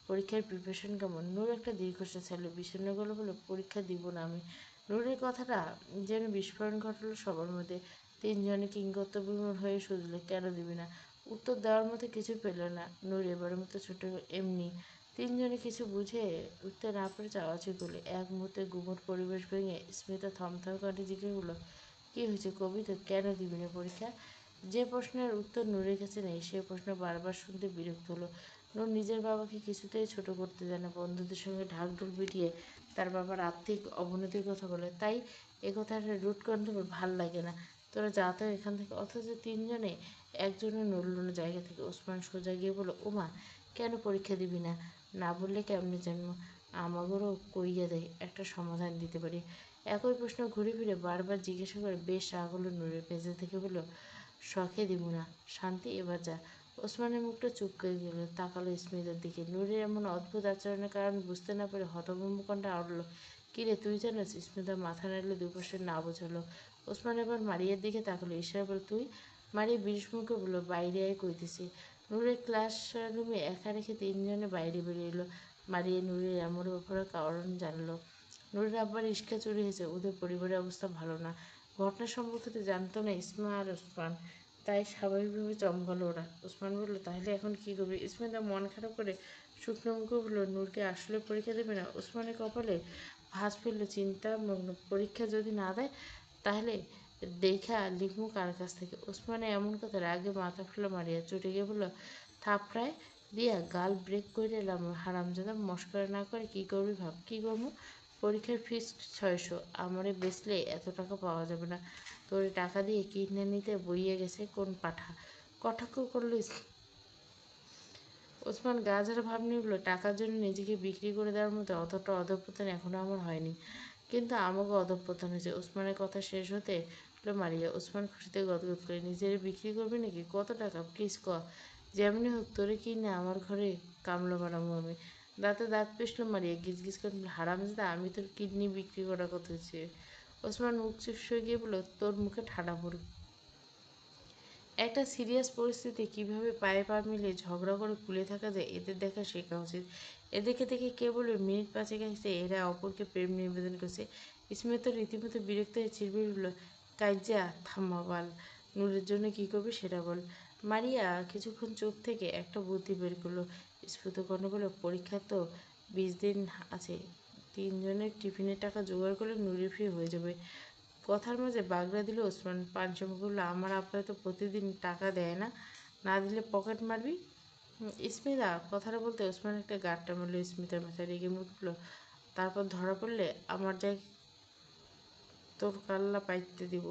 পরীক্ষার প্রিপারেশন কেমন? নূর একটা দীর্ঘশ্বাস ছাড়ল, বিষণ্ণ গলা বলল, পরীক্ষা দিব না আমি। নূরের কথাটা যেন বিস্ফোরণ ঘটালো সবার মধ্যে। তিনজনে কিংকর্তব্যবিমূঢ় হয়ে শুধলে, কেন দিবি না? উত্তর দেওয়ার মতো কিছু পেল না। নূর এবারের মতো ছোট এমনি। তিনজনে কিছু বুঝে উঠতে না পেরে চাওয়াচি করলে। এক মুহূর্তে গুমট পরিবেশ ভেঙে স্মিতা থমথম কণ্ঠে জিজ্ঞেস করলো, কী হয়েছে কবি, তো কেন দিবি না পরীক্ষা? যে প্রশ্নের উত্তর নূরের কাছে নেই, সে প্রশ্ন বারবার শুনতে বিরক্ত হলো। নূর নিজের বাবাকে কিছুতেই ছোট করতে জানে। বন্ধুদের সঙ্গে ঢাকঢোল পিটিয়ে তার বাবার আর্থিক অবনতির কথা বলে, তাই এ কথাটা রুট কণ্ঠে ভাল লাগে না। তোরা যা তো এখান থেকে। অথচ তিনজনে একজনও নড়ল না জায়গা থেকে। ওসমান সোজা গিয়ে বলল, ওমা, কেন পরীক্ষা দিবি না? না বললে কেমনে জানবো? আমাগোরও কইয়া দেয়, একটা সমাধান দিতে পারি। একই প্রশ্ন ঘুরে ফিরে বারবার জিজ্ঞাসা করে বেশ রাগ হলো নূরের। মেজে থেকে বলল, শখে দিব না, শান্তি, এবার যা। ওসমানের মুখটা চুপ করে গেল, তাকালো স্মিতার দিকে। নূরের এমন অদ্ভুত আচরণের কারণ বুঝতে না পেরে হতভম্ব কণ্ঠে আউড়ল, কিরে তুই জানিস? স্মিতা মাথা নাড়লে দুপাশে না বোঝালো। ওসমান এবার মারিয়ার দিকে তাকালো, ইশারা করে তুই। মারিয়া বিষ মুখে বলল, বাইরে আয় কইতেছি। নূরের ক্লাস রুমে একা রেখে তিনজনে বাইরে বেরিয়ে এলো। মারিয়া নূরের এমন ব্যাপারে কারণ জানলো। নূরের আব্বার রিস্কা চুরি হয়েছে, ওদের পরিবারের অবস্থা ভালো না। ঘটনা সম্পর্কে জানতো না ইসমা আর ওসমান, তাই স্বাভাবিকভাবে চমকালো ওরা। ওসমান বলল, তাহলে এখন কী করবি? ইসমাইল মন খারাপ করে শুকনো মুখে বলল, নূরকে আসলে পরীক্ষা দেবে না? ওসমানের কপালে ভাঁজ ফেলল চিন্তা মগ্ন। পরীক্ষা যদি না দেয়, তাহলে দেখা লিখবো কার কাছ থেকে? ওসমানে এমন কথা আগে মাথা ফেলে মারিয়া চটে গিয়ে বলল, থাপড়ায় দিয়া গাল ব্রেক করে এলাম হারামজাদা, মস্করা না করে কী করবি ভাব। কী করবো? পরীক্ষার ফিস 600, আমারে বেচলে এত টাকা পাওয়া যাবে না। তোরে টাকা দিয়ে কিনে নিতে বইয়ে গেছে কোন পাঠা? কটাক্ষ করল ওসমান। গা ঝাড়া ভাব নিয়ে বলল, টাকার জন্য নিজেকে বিক্রি করে দেওয়ার মতো অতটা অধঃপতন এখনো আমার হয়নি, কিন্তু আমাকে অধঃপতন হয়েছে। ওসমানের কথা শেষ হতে মারিয়া। ওসমান খুশিতে গদগদ করে, নিজের বিক্রি করবি নাকি? কত টাকা? প্লিজ ক। যেমনি হোক তোরে কিনে আমার ঘরে কামলা বানাবো আমি। দাঁতে দাঁত পিষল মারিয়া, গিজগিজ করে, হারামজাদা, আমি তোর কিডনি বিক্রি করার কথা হচ্ছে। ওসমান মুখ চুপসে গিয়ে বলল, তোর মুখে ঠাডা পড়ুক। একটা সিরিয়াস পরিস্থিতি কিভাবে পায়ে পা মিলিয়ে ঝগড়া করে ভুলে থাকা যায়, এদের দেখা শেখা উচিত। এদেরকে দেখে কে বলবে মিনিট পাঁচেক আসতে এরা অপরকে প্রেম নিবেদন করছে। স্মিত রীতিমতো বিরক্ত হয়ে চিরবির বলল, কাইজা থামাবাল, নূরের জন্য কী করবে সেটা বল। মারিয়া কিছুক্ষণ চুপ থেকে একটা বুদ্ধি বের করলো। স্ফুত কণ্ঠে বলল, পরীক্ষা তো 20 দিন আছে, তিনজনের টিফিনের টাকা জোগাড় করলে নূরের ফ্রি হয়ে যাবে। কথার মাঝে বাগড়া দিল ওসমান। পানচুমুখ বলল, আমার আব্বা তো প্রতিদিন টাকা দেয় না, না দিলে পকেট মারবি। স্মিতা কথাটা বলতে ওসমান একটা গাঁটটা মারল স্মিতার মাথায়। রেগে মুখ উঠল, তারপর ধরা পড়লে আমার যাই তোর কাল্লা পাইতে দিব।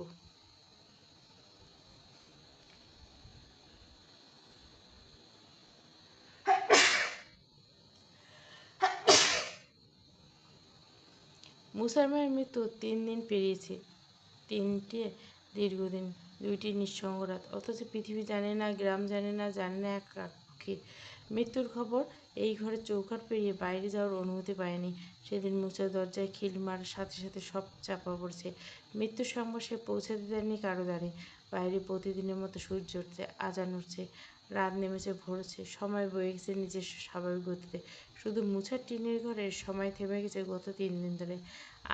মুসার মায়ের মৃত্যু 3 দিন পেরিয়েছে। 3টে দীর্ঘদিন, 2টি নিঃসঙ্গ রাত। অথচ পৃথিবী জানে না, গ্রাম জানে না, জানে না এক পাখি মৃত্যুর খবর। এই ঘরে চৌকাঠ পেরিয়ে বাইরে যাওয়ার অনুমতি পায়নি। সেদিন মুসার দরজায় খিল মারার সাথে সাথে সব চাপা পড়ছে। মৃত্যুর সংবাদ সে পৌঁছাতে দেয়নি কারো দ্বারে। বাইরে প্রতিদিনের মতো সূর্য উঠছে, আজান উঠছে, রাত নেমেছে, ভোর হচ্ছে, সময় বয়ে গেছে নিজস্ব স্বাভাবিক গতিতে। শুধু মুছার টিনের ঘরের সময় থেমে গেছে গত 3 দিন ধরে।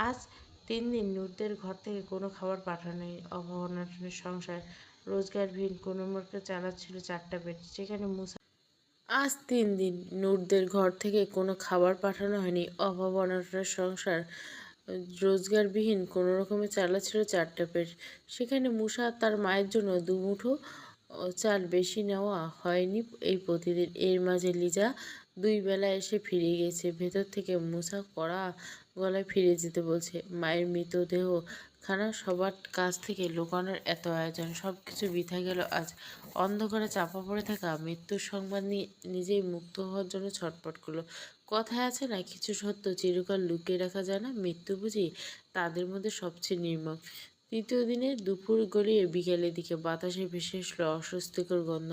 আজ 3 দিন নূরদের ঘর থেকে কোনো খাবার পাঠানো নেই। অভাব অনটনের সংসার, রোজগারবিহীন কোনো মরকে চালাচ্ছিল 4টা পেট, সেখানে মুসা। আজ 3 দিন নূরদের ঘর থেকে কোনো খাবার পাঠানো হয়নি। অভাব অনটনের সংসার, রোজগারবিহীন কোনো রকমে চালাচ্ছিল 4টা পেট, সেখানে মুসা তার মায়ের জন্য দুমুঠো চাল বেশি নেওয়া হয়নি এই প্রতিদিন। এর মাঝে লিজা দুই বেলা এসে ফিরে গেছে। ভেতর থেকে মুসা কড়া গলায় ফিরে যেতে বলছে। মায়ের মৃতদেহ খানা সবার কাছ থেকে লুকানোর এত আয়োজন, সবকিছু বৃথা গেল আজ। অন্ধকারে চাপা পড়ে থাকা মৃত্যুর সংবাদ নিয়ে নিজেই মুক্ত হওয়ার জন্য ছটফট করলো। কথায় আছে না, কিছু সত্য চিরকাল লুকিয়ে রাখা যায় না, মৃত্যু বুঝি তাদের মধ্যে সবচেয়ে নির্মম। তৃতীয় দিনে দুপুর গড়িয়ে বিকেলের দিকে বাতাসে ভেসে আসলো অস্বস্তিকর গন্ধ।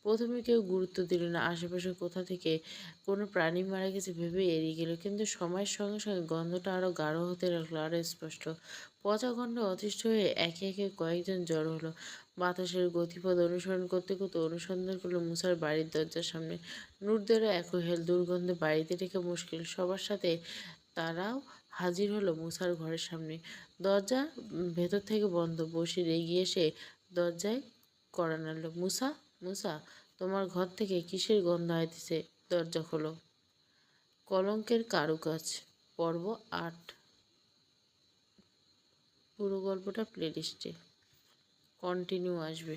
প্রথমে কেউ গুরুত্ব দিল না, আশেপাশে কোথা থেকে কোনো প্রাণী মারা গেছে ভেবে এড়িয়ে গেল। কিন্তু সময়ের সঙ্গে সঙ্গে গন্ধটা আরও গাঢ় হতে লাগলো, আরও স্পষ্ট। পচা গন্ধে অতিষ্ঠ হয়ে একে একে কয়েকজন জড়ো হলো। বাতাসের গতিপথ অনুসরণ করতে করতে অনুসন্ধান করলো মুসার বাড়ির দরজার সামনে। নূরদেরও একই হেল, দুর্গন্ধে বাড়িতে রেখে মুশকিল। সবার সাথে তারাও হাজির হলো মুসার ঘরের সামনে। দরজা ভেতর থেকে বন্ধ। বসির এগিয়ে এসে দরজায় কড়া নাড়ল। মুসা, মুসা, তোমার ঘর থেকে কিসের গন্ধ আইতেছে? দরজা খোলো। কলঙ্কের কারুকাজ, পর্ব ৮। পুরো গল্পটা প্লেলিস্টে কন্টিনিউ আসবে।